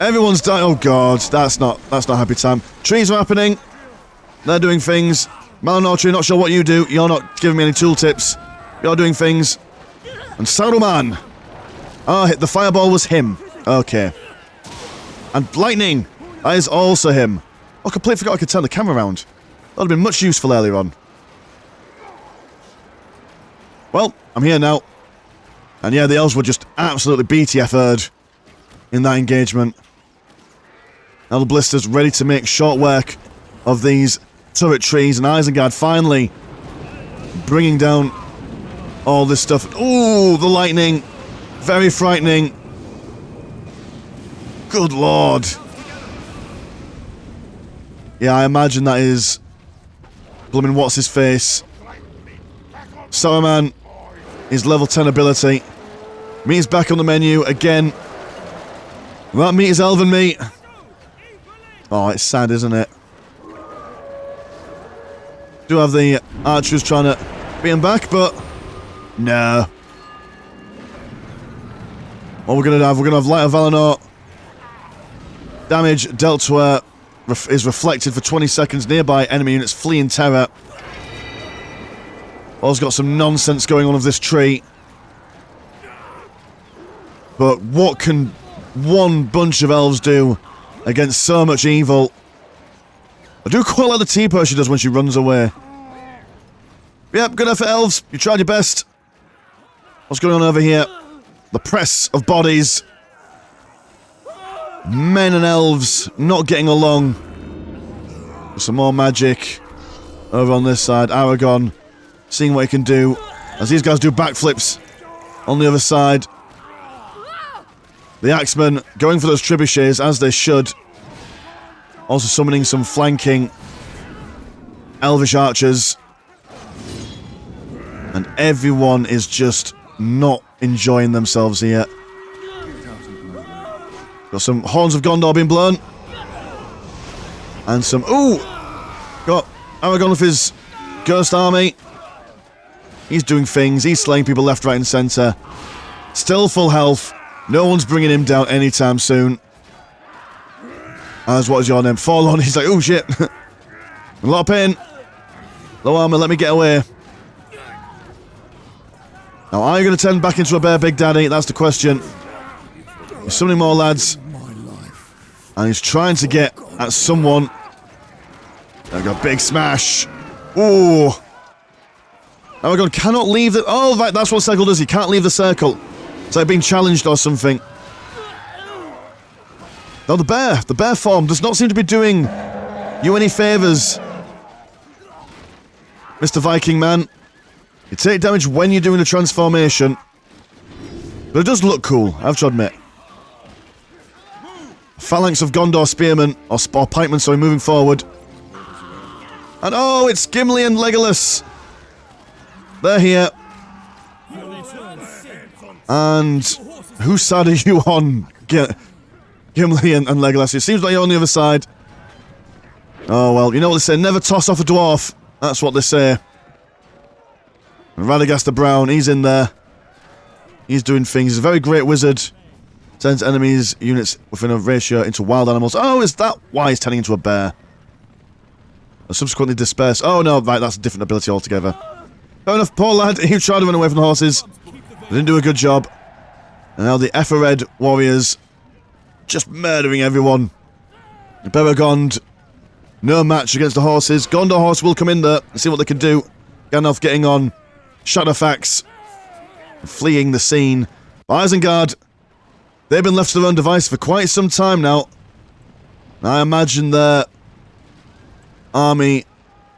Everyone's dying. Oh god, that's not a happy time. Trees are happening. They're doing things. Malinor Tree, not sure what you do. You're not giving me any tooltips. You're doing things. And Saruman Oh, the fireball was him. Okay. And lightning. That is also him. Oh, I completely forgot I could turn the camera around. That would have been much useful earlier on. Well, I'm here now. And yeah, the elves were just absolutely BTF'd in that engagement. Now the Blisters ready to make short work of these turret trees, and Isengard finally bringing down all this stuff. Ooh, the lightning. Very frightening. Good lord. Yeah, I imagine that is blooming what's his face. Saruman, his level 10 ability. Meat is back on the menu again. That meat is elven meat. Oh, it's sad, isn't it? Do have the archers trying to beat him back, but no. What we're going to have Light of Valinor. Damage dealt to her is reflected for 20 seconds. Nearby enemy units flee in terror. All's got some nonsense going on with this tree. But what can one bunch of elves do against so much evil? I do quite like the T-pose she does when she runs away. Yep, good effort, elves. You tried your best. What's going on over here? The press of bodies. Men and elves not getting along. Some more magic over on this side. Aragon seeing what he can do as these guys do backflips on the other side. The Axemen going for those trebuchets as they should. Also summoning some flanking elvish archers. And everyone is just not enjoying themselves here. Got some horns of Gondor being blown. And some... Ooh! Got Aragon with his ghost army. He's doing things. He's slaying people left, right and centre. Still full health. No one's bringing him down anytime soon. As what is your name? Forlorn. He's like, oh shit. A lot of pain. Low armor, let me get away. Now, are you going to turn back into a bear, Big Daddy? That's the question. He's summoning more lads. And he's trying to get at someone. There we go, big smash. Ooh. Aragon cannot leave the... Oh, right, that's what circle does. He can't leave the circle. It's like being challenged or something. No, the bear form does not seem to be doing you any favours. Mr. Viking man. You take damage when you're doing the transformation. But it does look cool, I have to admit. Phalanx of Gondor spearmen, or pikemen, sorry, moving forward. And oh, it's Gimli and Legolas. They're here. And whose side are you on? Gimli and Legolas. It seems like you're on the other side. Oh well, you know what they say, never toss off a dwarf. That's what they say. And Radagast the Brown, he's in there. He's doing things. He's a very great wizard. Turns enemies, units within a ratio into wild animals. Oh, is that why he's turning into a bear? And subsequently disperse. Oh no, right, that's a different ability altogether. Fair enough, poor lad. He tried to run away from the horses. They didn't do a good job. And now the Ethered warriors just murdering everyone. Beragond, no match against the horses. Gondor horse will come in there and see what they can do. Gandalf getting on. Shadowfax fleeing the scene. Isengard, they've been left to their own device for quite some time now. I imagine their army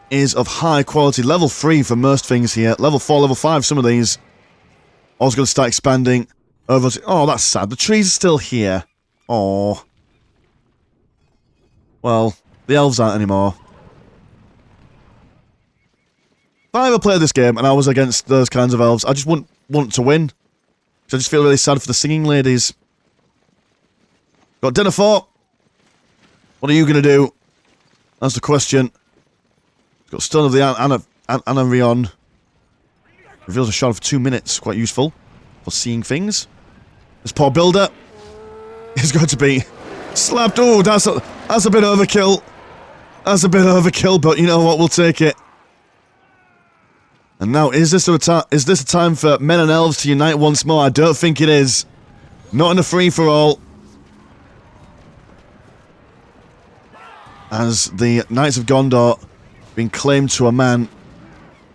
is of high quality. Level 3 for most things here. Level 4, level 5, some of these. Also going to start expanding over to... Oh, that's sad. The trees are still here. Oh. Well, the elves aren't anymore. If I ever played this game and I was against those kinds of elves, I just wouldn't want to win. So I just feel really sad for the singing ladies. Got dinner for. What are you going to do? That's the question. Got Stone of the Anarion. Reveals a shot for 2 minutes. Quite useful for seeing things. This poor builder is going to be slapped. Oh, that's a bit overkill. That's a bit overkill, but you know what? We'll take it. And now, is this a time for men and elves to unite once more? I don't think it is. Not in a free-for-all. As the Knights of Gondor being claimed to a man.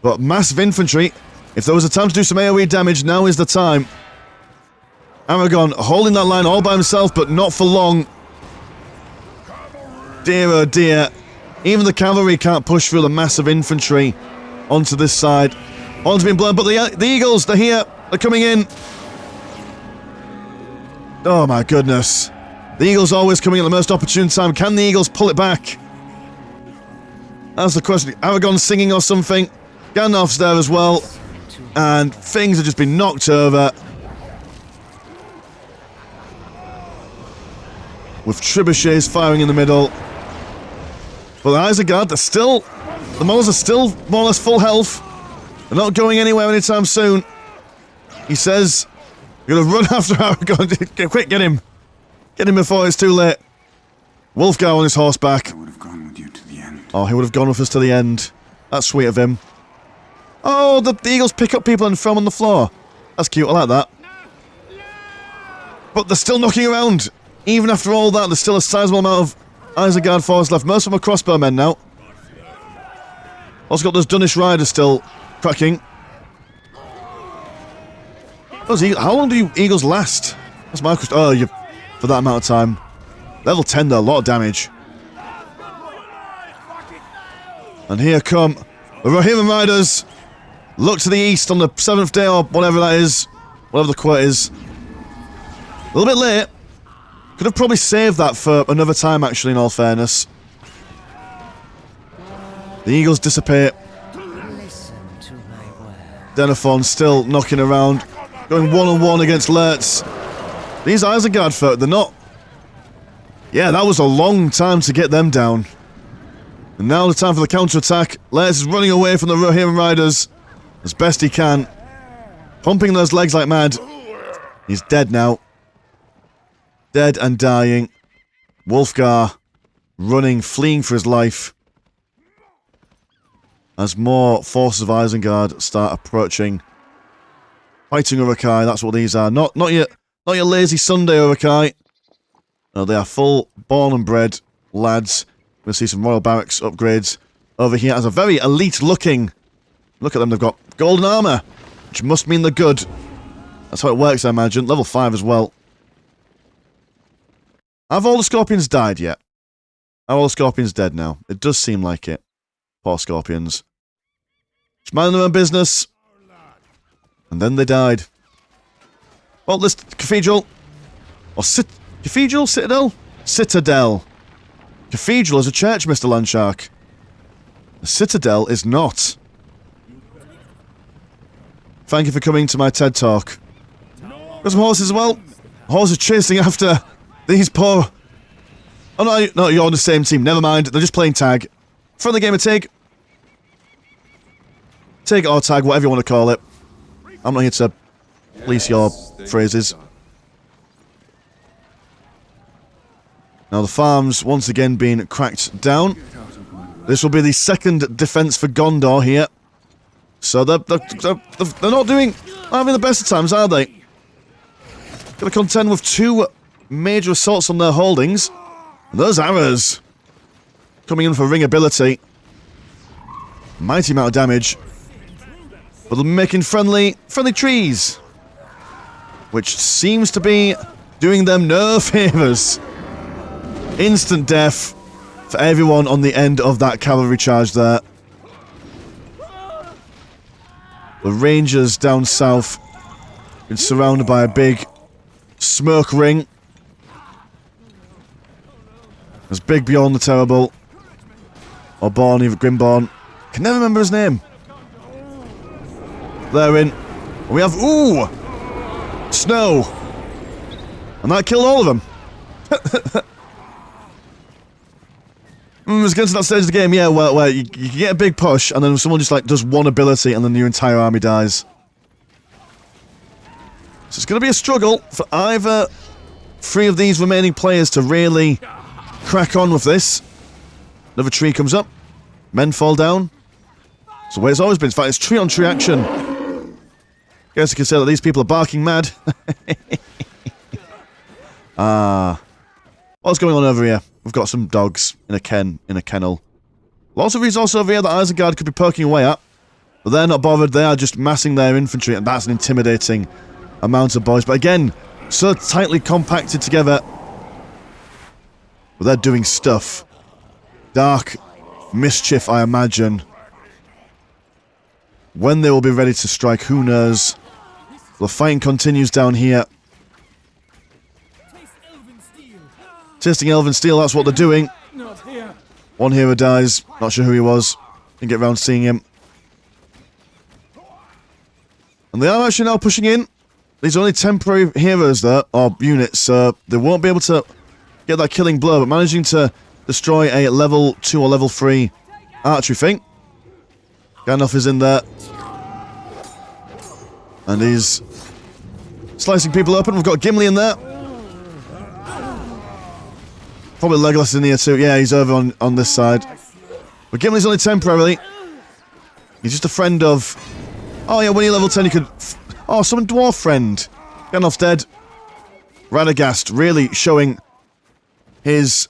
But massive infantry. If there was a time to do some AoE damage, now is the time. Aragon holding that line all by himself, but not for long. Dear oh dear. Even the cavalry can't push through the massive infantry onto this side. Horn's been blown, but the Eagles, they're here. They're coming in. Oh my goodness. The Eagles always coming at the most opportune time. Can the Eagles pull it back? That's the question. Aragon's singing or something. Gandalf's there as well. And things have just been knocked over. With trebuchets firing in the middle. But the Isengard, they're still... The models are still more or less full health. They're not going anywhere anytime soon. He says, "You're gonna run after Aragon. Quick, get him. Get him before it's too late." Wulfgar on his horseback. I would have gone with you to the end. Oh, he would have gone with us to the end. That's sweet of him. Oh, the Eagles pick up people and throw them on the floor. That's cute, I like that. But they're still knocking around. Even after all that, there's still a sizable amount of Isengard force left. Most of them are crossbowmen now. Also got those Dunnish riders still cracking. How long do you Eagles last? That's my question. Oh, for that amount of time. Level 10 though, a lot of damage. And here come the Rohirrim riders. Look to the east on the 7th day or whatever that is. Whatever the quote is. A little bit late. Could have probably saved that for another time actually, in all fairness. The Eagles dissipate. Denethor still knocking around. Going one-on-one against Lurtz. These Isengard folk, they're not... Yeah, that was a long time to get them down. And now the time for the counter-attack. Lurtz is running away from the Rohirrim riders as best he can. Pumping those legs like mad. He's dead now. Dead and dying. Wulfgar running, fleeing for his life. As more forces of Isengard start approaching. Fighting Uruk-hai, that's what these are. Not your lazy Sunday Uruk-hai. No, they are full, born and bred lads. We'll see some Royal Barracks upgrades over here. As a very elite looking... Look at them, they've got golden armour. Which must mean they're good. That's how it works, I imagine. Level 5 as well. Have all the Scorpions died yet? Are all the Scorpions dead now? It does seem like it. Poor Scorpions. Just minding their own business. And then they died. Well, this cathedral... Or cathedral? Citadel? Citadel. Cathedral is a church, Mr. Landshark. The Citadel is not. Thank you for coming to my TED Talk. Got some horses as well. Horses chasing after these poor... Oh no, you're on the same team. Never mind. They're just playing tag. Friendly game of tag. Tag or tag, whatever you want to call it. I'm not here to police your phrases. Now the farm's once again being cracked down. This will be the second defense for Gondor here. So they're not having the best of times, are they? Going to contend with two major assaults on their holdings. And those arrows coming in for ring ability. Mighty amount of damage. But they're making friendly trees. Which seems to be doing them no favours. Instant death for everyone on the end of that cavalry charge there. The Rangers down south been surrounded by a big smoke ring. There's Big Bjorn the Terrible. Or Born, even Grimborn. Can never remember his name. They're in. We have... Ooh! Snow! And that killed all of them. It's getting to that stage of the game, yeah, where you get a big push, and then someone just, like, does one ability, and then your entire army dies. So it's going to be a struggle for either three of these remaining players to really crack on with this. Another tree comes up. Men fall down. It's the way it's always been. In fact, it's tree-on-tree action. Guess you can say that these people are barking mad. What's going on over here? We've got some dogs in a kennel. Lots of resources over here that Isengard could be poking away at. But they're not bothered. They are just massing their infantry, and that's an intimidating amount of boys. But again, so tightly compacted together. But they're doing stuff. Dark mischief, I imagine. When they will be ready to strike, who knows? The fighting continues down here. Tasting elven steel, that's what they're doing. One hero dies. Not sure who he was. Didn't get around seeing him. And they are actually now pushing in. These are only temporary heroes there, or units, so they won't be able to get that killing blow, but managing to destroy a level 2 or level 3 archery thing. Gandalf is in there. And he's slicing people open. We've got Gimli in there. Probably Legolas in here too. Yeah, he's over on this side. But Gimli's only temporarily. He's just a friend of... Oh yeah, when you're level 10 you could... Oh, summon dwarf friend. Gandalf's dead. Radagast really showing his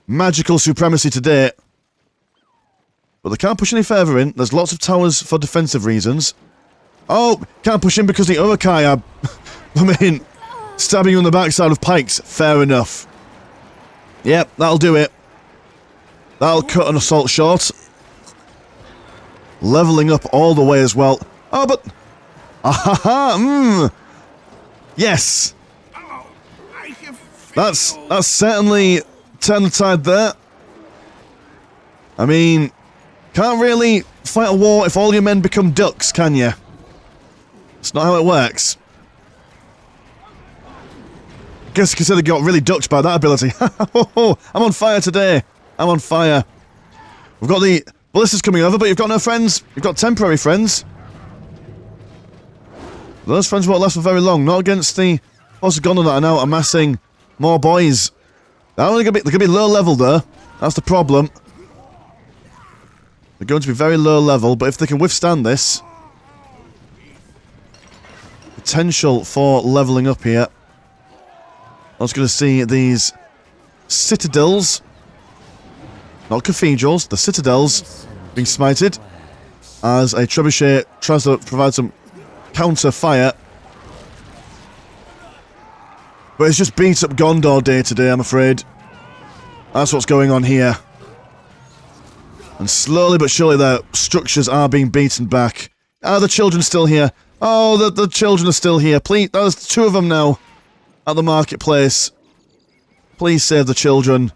magical supremacy today. But they can't push any further in. There's lots of towers for defensive reasons. Oh, can't push in because the Urukai are... I mean, stabbing you on the backside of pikes. Fair enough. Yep, that'll do it. That'll cut an assault short. Leveling up all the way as well. Oh, but... Ahaha! Yes! That's certainly turned the tide there. I mean, can't really fight a war if all your men become ducks, can you? It's not how it works. Guess you could say they got really ducked by that ability. I'm on fire today. I'm on fire. We've got the ballistas coming over, but you've got no friends. You've got temporary friends. Those friends won't last for very long. Not against the Force of Gondor that are now amassing more boys. They're only they're gonna be low level though. That's the problem. They're going to be very low level, but if they can withstand this, potential for leveling up here. I was going to see these citadels, not cathedrals, the citadels being smited as a trebuchet tries to provide some counter fire. But it's just beat up Gondor day today, I'm afraid. That's what's going on here. And slowly but surely their structures are being beaten back. Are the children still here? Oh, the children are still here. Please, there's 2 of them now at the marketplace. Please save the children.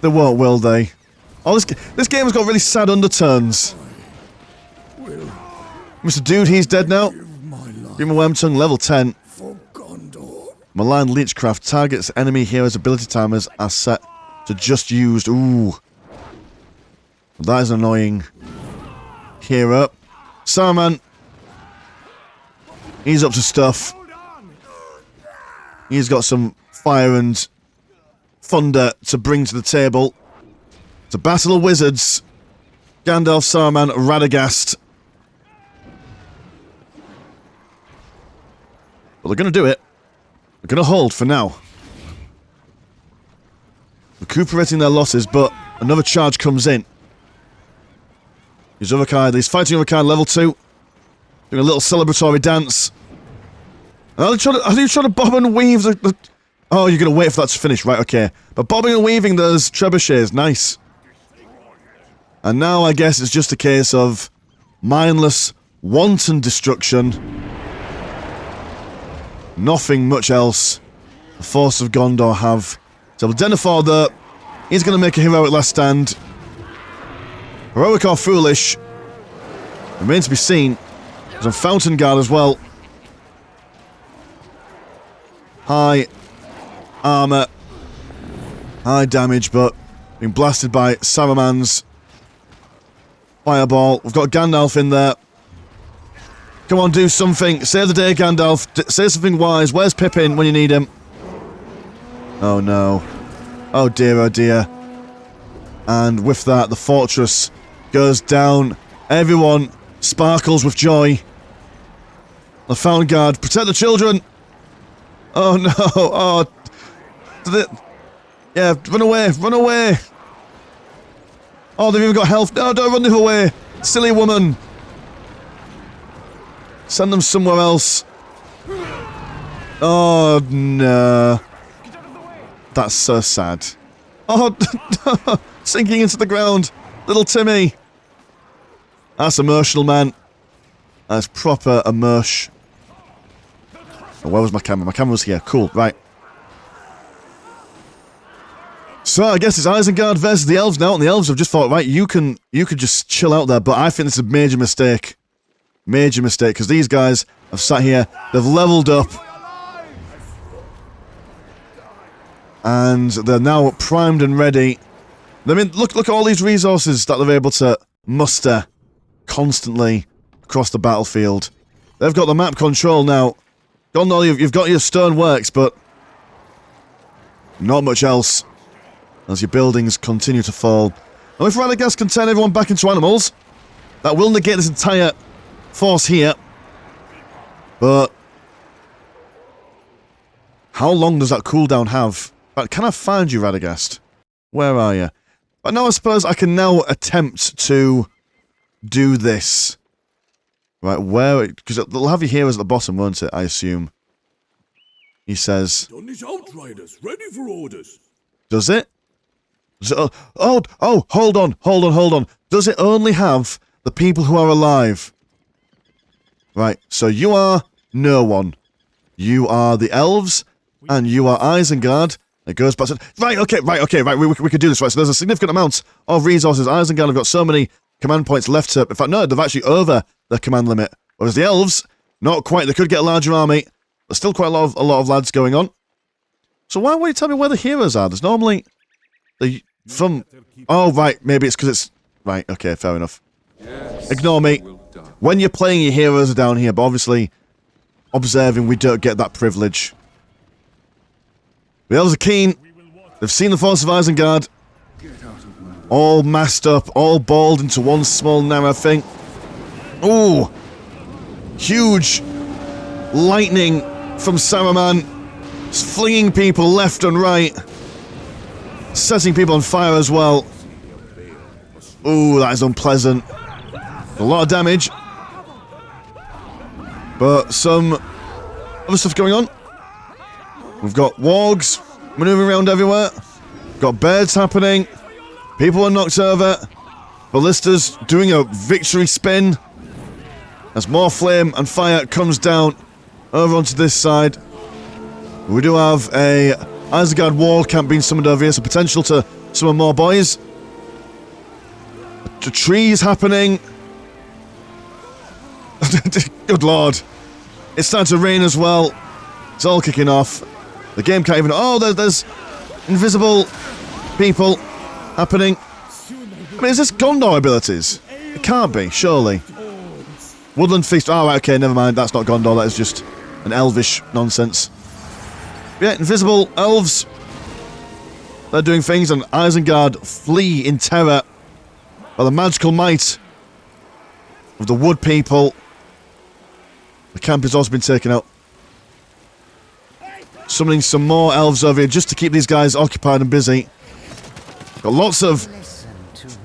They won't, will they? Oh, this game has got really sad undertones. Mr. Dude, he's dead now. Give him a Wormtongue, level 10. Malign Leechcraft targets enemy heroes' ability timers are set to just used. Ooh. That is an annoying hero. Saruman. He's up to stuff. He's got some fire and thunder to bring to the table. It's a battle of wizards. Gandalf, Saruman, Radagast. But they're going to do it. They're going to hold for now. Recuperating their losses, but another charge comes in. He's fighting Urukai level 2. Doing a little celebratory dance. Are you trying to bob and weave the... Oh, you're going to wait for that to finish. Right, okay. But bobbing and weaving those trebuchets, nice. And now I guess it's just a case of mindless, wanton destruction. Nothing much else the Force of Gondor have. So Denethor, though, he's going to make a heroic last stand. Heroic or foolish remains to be seen. There's a Fountain Guard as well. High armor, high damage, but being blasted by Saruman's fireball. We've got Gandalf in there. Come on, do something. Save the day, Gandalf. Say something wise. Where's Pippin when you need him? Oh no. Oh dear, oh dear. And with that, the fortress goes down. Everyone sparkles with joy. The Fountain Guard, protect the children. Oh no! Oh, yeah, run away! Run away! Oh, they've even got health. No, don't run the other way, silly woman. Send them somewhere else. Oh no! That's so sad. Oh, sinking into the ground, little Timmy. That's emotional, man. That's proper immersion. Oh, where was my camera? My camera was here. Cool, right. So I guess it's Isengard versus the elves now, and the elves have just thought, right, you could just chill out there, but I think this is a major mistake. Major mistake, because these guys have sat here, they've leveled up, and they're now primed and ready. I mean, look at all these resources that they're able to muster constantly across the battlefield. They've got the map control now. Gondor, you've got your stone works, but not much else as your buildings continue to fall. Now, if Radagast can turn everyone back into animals, that will negate this entire force here. But how long does that cooldown have? But can I find you, Radagast? Where are you? But now I suppose I can now attempt to do this. Right, where? Because they'll have your heroes at the bottom, won't it? I assume. He says. Donish outriders, ready for orders. Does it? Oh, hold on. Does it only have the people who are alive? Right, so you are no one. You are the elves, and you are Isengard. It goes back to... Right, we could do this, right? So there's a significant amount of resources. Isengard have got so many command points left to... In fact, no, they've actually over their command limit. Whereas the elves, not quite. They could get a larger army. There's still quite a lot of lads going on. So why won't you tell me where the heroes are? There's normally... From... Oh, right, maybe it's because it's... Right, okay, fair enough. Yes, ignore me. When you're playing, your heroes are down here, but obviously, observing, we don't get that privilege. The elves are keen. They've seen the force of Isengard. All massed up, all balled into one small narrow thing. Ooh! Huge lightning from Saruman. Flinging people left and right. Setting people on fire as well. Ooh, that is unpleasant. A lot of damage. But some other stuff going on. We've got wargs maneuvering around everywhere. Got birds happening. People are knocked over. Ballistas doing a victory spin. As more flame and fire comes down over onto this side. We do have a Isengard wall camp being summoned over here, so potential to summon more boys. The trees happening. Good lord. It's starting to rain as well. It's all kicking off. The game can't even... Oh, there's invisible people happening. I mean, is this Gondor abilities? It can't be, surely. Woodland Feast. Oh, right, okay, never mind. That's not Gondor. That is just an elvish nonsense. Yeah, invisible elves. They're doing things, and Isengard flee in terror by the magical might of the wood people. The camp has also been taken out. Summoning some more elves over here just to keep these guys occupied and busy. Got lots of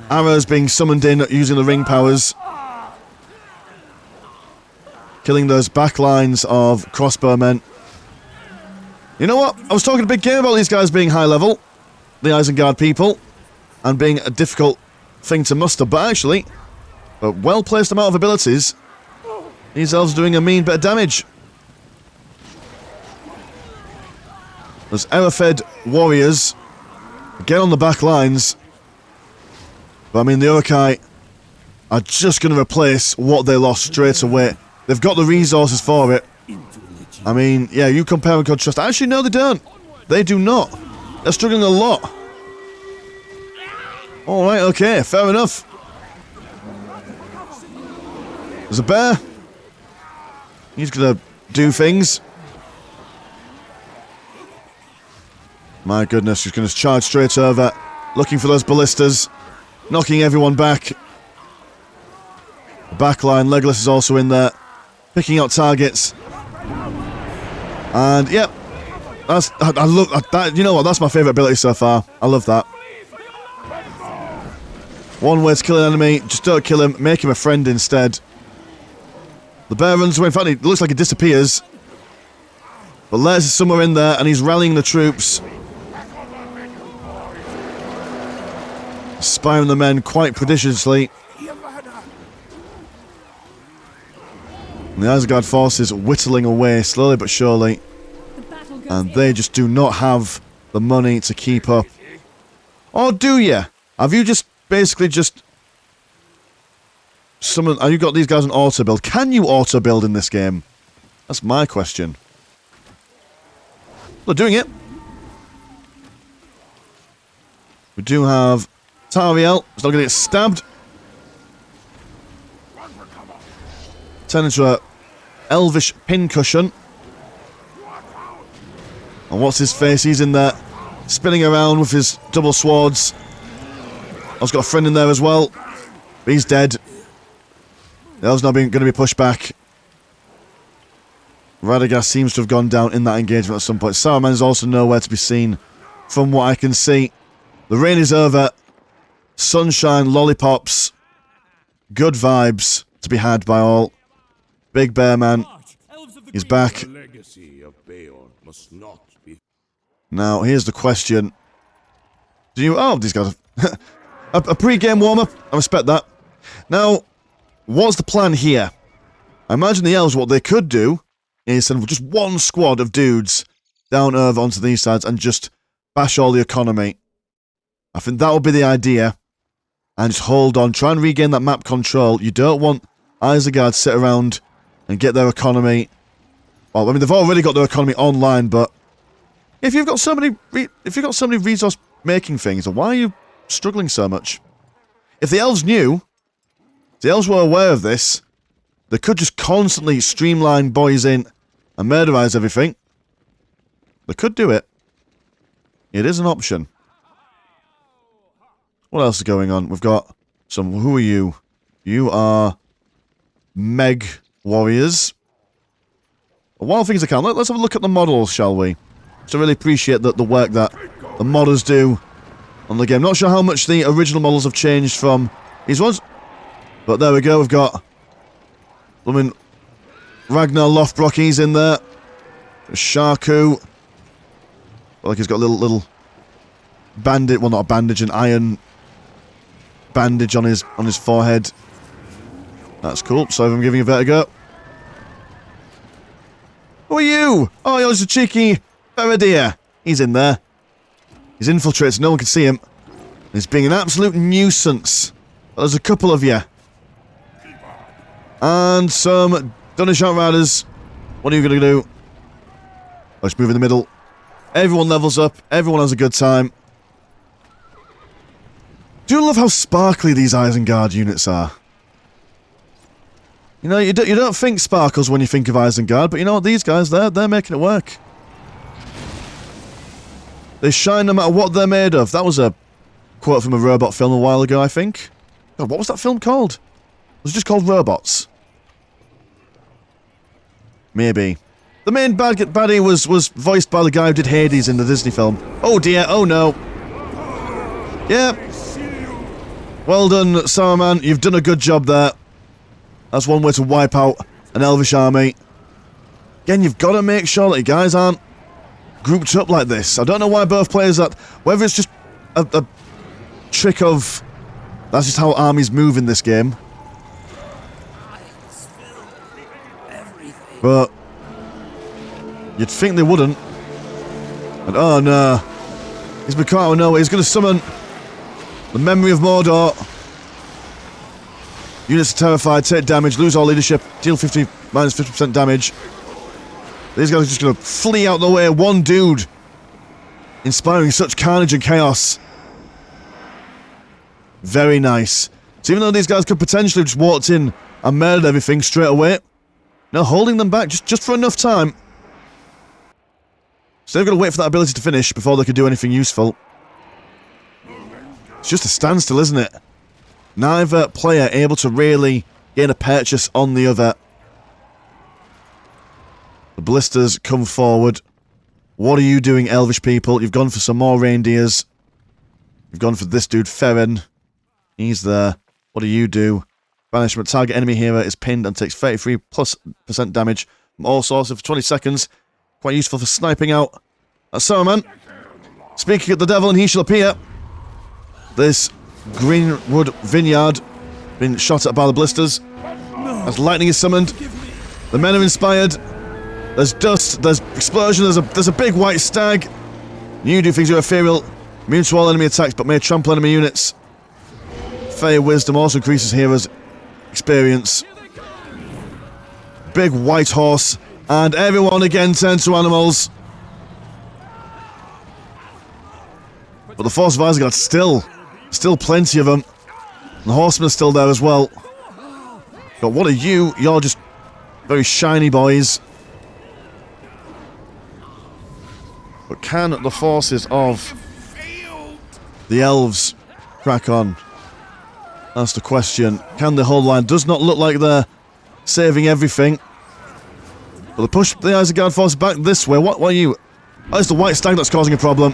arrows being summoned in using the ring powers. Killing those back lines of crossbowmen. You know what? I was talking a big game about these guys being high level. The Isengard people. And being a difficult thing to muster. But actually, a well-placed amount of abilities. These elves doing a mean bit of damage. There's arrow-fed warriors. Again on the back lines. But I mean, the Uruk-hai are just going to replace what they lost straight away. They've got the resources for it. I mean, yeah, you compare and contrast. Actually, no, they don't. They do not. They're struggling a lot. Alright, okay, fair enough. There's a bear. He's gonna do things. My goodness, he's gonna charge straight over. Looking for those ballistas. Knocking everyone back. The backline, Legolas is also in there. Picking out targets. And, yep, I love that. You know what? That's my favourite ability so far. I love that. One way to kill an enemy, just don't kill him, make him a friend instead. The bear runs away. In fact, it looks like he disappears. But Les is somewhere in there, and he's rallying the troops. Spying the men quite prodigiously. And the Isengard forces whittling away slowly but surely. And they just do not have the money to keep up. Or do you? Have you just basically just summoned... Have you got these guys on auto-build? Can you auto-build in this game? That's my question. They're doing it. We do have Tariel. He's not going to get stabbed. Turn into a elvish pincushion. And what's his face? He's in there spinning around with his double swords. I've got a friend in there as well. He's dead. The elves now going to be pushed back. Radagast seems to have gone down in that engagement at some point. Saruman is also nowhere to be seen from what I can see. The rain is over. Sunshine, lollipops. Good vibes to be had by all. Big Bear Man. He's back. Now, here's the question. Do you... Oh, these guys... a pre-game warm-up. I respect that. Now, what's the plan here? I imagine the elves, what they could do is send just one squad of dudes down over onto these sides and just bash all the economy. I think that would be the idea. And just hold on. Try and regain that map control. You don't want Isengard to sit around and get their economy... Well, I mean, they've already got their economy online, but... If you've got so many resource-making things, then why are you struggling so much? If the elves knew... If the elves were aware of this... They could just constantly streamline boys in and murderize everything. They could do it. It is an option. What else is going on? We've got some... Who are you? You are... Meg warriors. Wild things I can. Let's have a look at the models, shall we? To really appreciate the work that the modders do on the game. Not sure how much the original models have changed from these ones. But there we go. We've got... I mean, Ragnar Lothbrok, he's in there. Sharku. Like he's got a little bandage, well not a bandage, an iron bandage on his forehead. That's cool. So I'm giving you vertigo. Who are you? Oh, you're just a cheeky Faradir. He's in there. He's infiltrated so no one can see him. He's being an absolute nuisance. Well, there's a couple of you. And some Dunnish Outriders. What are you going to do? Let's move in the middle. Everyone levels up. Everyone has a good time. Do you love how sparkly these Isengard units are? You know, you don't think sparkles when you think of Isengard, but you know what? These guys, they're making it work. They shine no matter what they're made of. That was a quote from a robot film a while ago, I think. God, what was that film called? Was it just called Robots? Maybe. The main baddie was voiced by the guy who did Hades in the Disney film. Oh dear, oh no. Yeah. Well done, Saruman. You've done a good job there. That's one way to wipe out an Elvish army. Again, you've got to make sure that you guys aren't grouped up like this. I don't know why both players that... Whether it's just a trick of... That's just how armies move in this game. But you'd think they wouldn't. And oh no. He's been caught out of nowhere. He's going to summon the memory of Mordor. Units are terrified, take damage, lose all leadership, deal minus 50% damage. These guys are just going to flee out the way. One dude inspiring such carnage and chaos. Very nice. So even though these guys could potentially have just walked in and murdered everything straight away, no, holding them back just for enough time. So they've got to wait for that ability to finish before they could do anything useful. It's just a standstill, isn't it? Neither player able to really gain a purchase on the other. The blisters come forward. What are you doing, elvish people? You've gone for some more reindeers. You've gone for this dude, Ferren. He's there. What do you do? Banishment. Target enemy hero is pinned and takes 33+% damage from all sources for 20 seconds. Quite useful for sniping out. That's Saruman. Speaking of the devil, and he shall appear. This Greenwood vineyard been shot at by the blisters. As lightning is summoned. The men are inspired. There's dust. There's explosion. There's a big white stag. You do things you're ethereal. Immune to all enemy attacks, but may trample enemy units. Fey wisdom also increases heroes' experience. Big white horse. And everyone again turns to animals. But the Force of Isengard still plenty of them. And the horsemen are still there as well. But what are you? You're just very shiny boys. But can the forces of the elves crack on? That's the question. Can the whole line? Does not look like they're saving everything. But they push the Isengard forces back this way. What are you? Oh, it's the white stag that's causing a problem.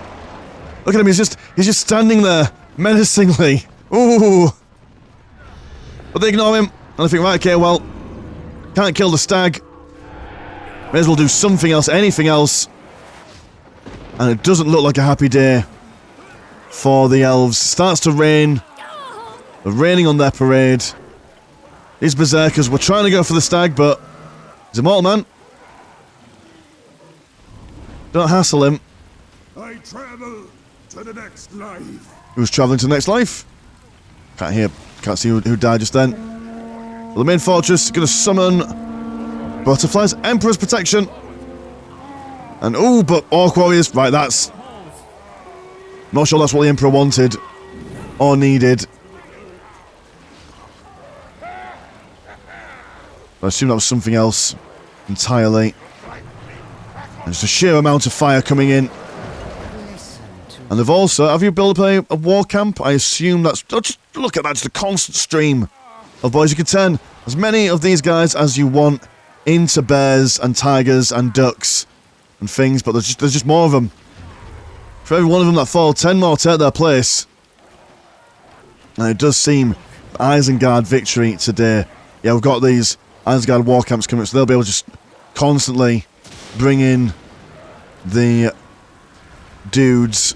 Look at him, he's just standing there, menacingly. Ooh. But they ignore him, and I think, right, okay, well, can't kill the stag. May as well do something else, anything else. And it doesn't look like a happy day for the elves. Starts to rain. They're raining on their parade. These berserkers were trying to go for the stag, but he's a mortal man. Don't hassle him. I travel to the next life. Who's travelling to the next life? Can't see who died just then. Well, the main fortress is going to summon butterflies, Emperor's protection. And but Orc Warriors, right, that's... Not sure that's what the Emperor wanted or needed. I assume that was something else entirely. And just a sheer amount of fire coming in. And they've also... Have you built a war camp? I assume that's... Oh, just look at that, just a constant stream of boys. You can turn as many of these guys as you want into bears and tigers and ducks and things, but there's just more of them. For every one of them that fall, 10 more take their place. And it does seem Isengard victory today. Yeah, we've got these Isengard war camps coming up, so they'll be able to just constantly bring in the dudes.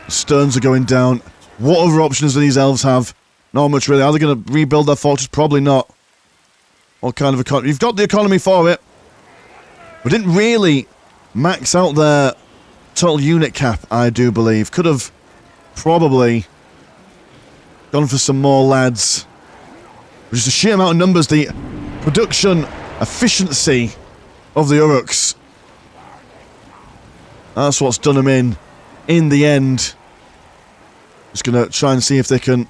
Stones are going down. What other options do these elves have? Not much, really. Are they going to rebuild their fortress? Probably not. What kind of economy? You've got the economy for it. We didn't really max out their total unit cap, I do believe. Could have probably gone for some more lads. Just the sheer amount of numbers, the production efficiency of the Uruks. That's what's done them in the end. Just going to try and see if they can...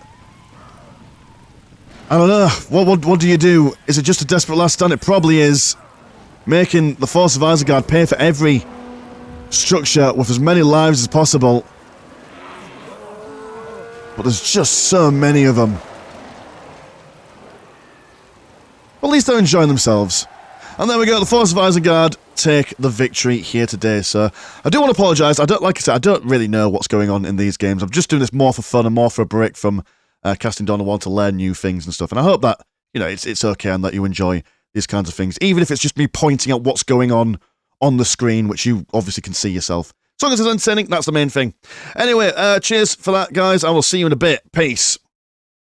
I don't know. What do you do? Is it just a desperate last stand? It probably is. Making the Force of Isengard pay for every structure with as many lives as possible. But there's just so many of them. But at least they're enjoying themselves. And there we go, the Force of Isengard take the victory here today, so I do want to apologise. Like I said, I don't really know what's going on in these games. I'm just doing this more for fun and more for a break from casting Dawn. I want to learn new things and stuff. And I hope that, it's okay and that you enjoy these kinds of things, even if it's just me pointing out what's going on the screen, which you obviously can see yourself. As long as it's entertaining, that's the main thing. Anyway, cheers for that, guys. I will see you in a bit. Peace.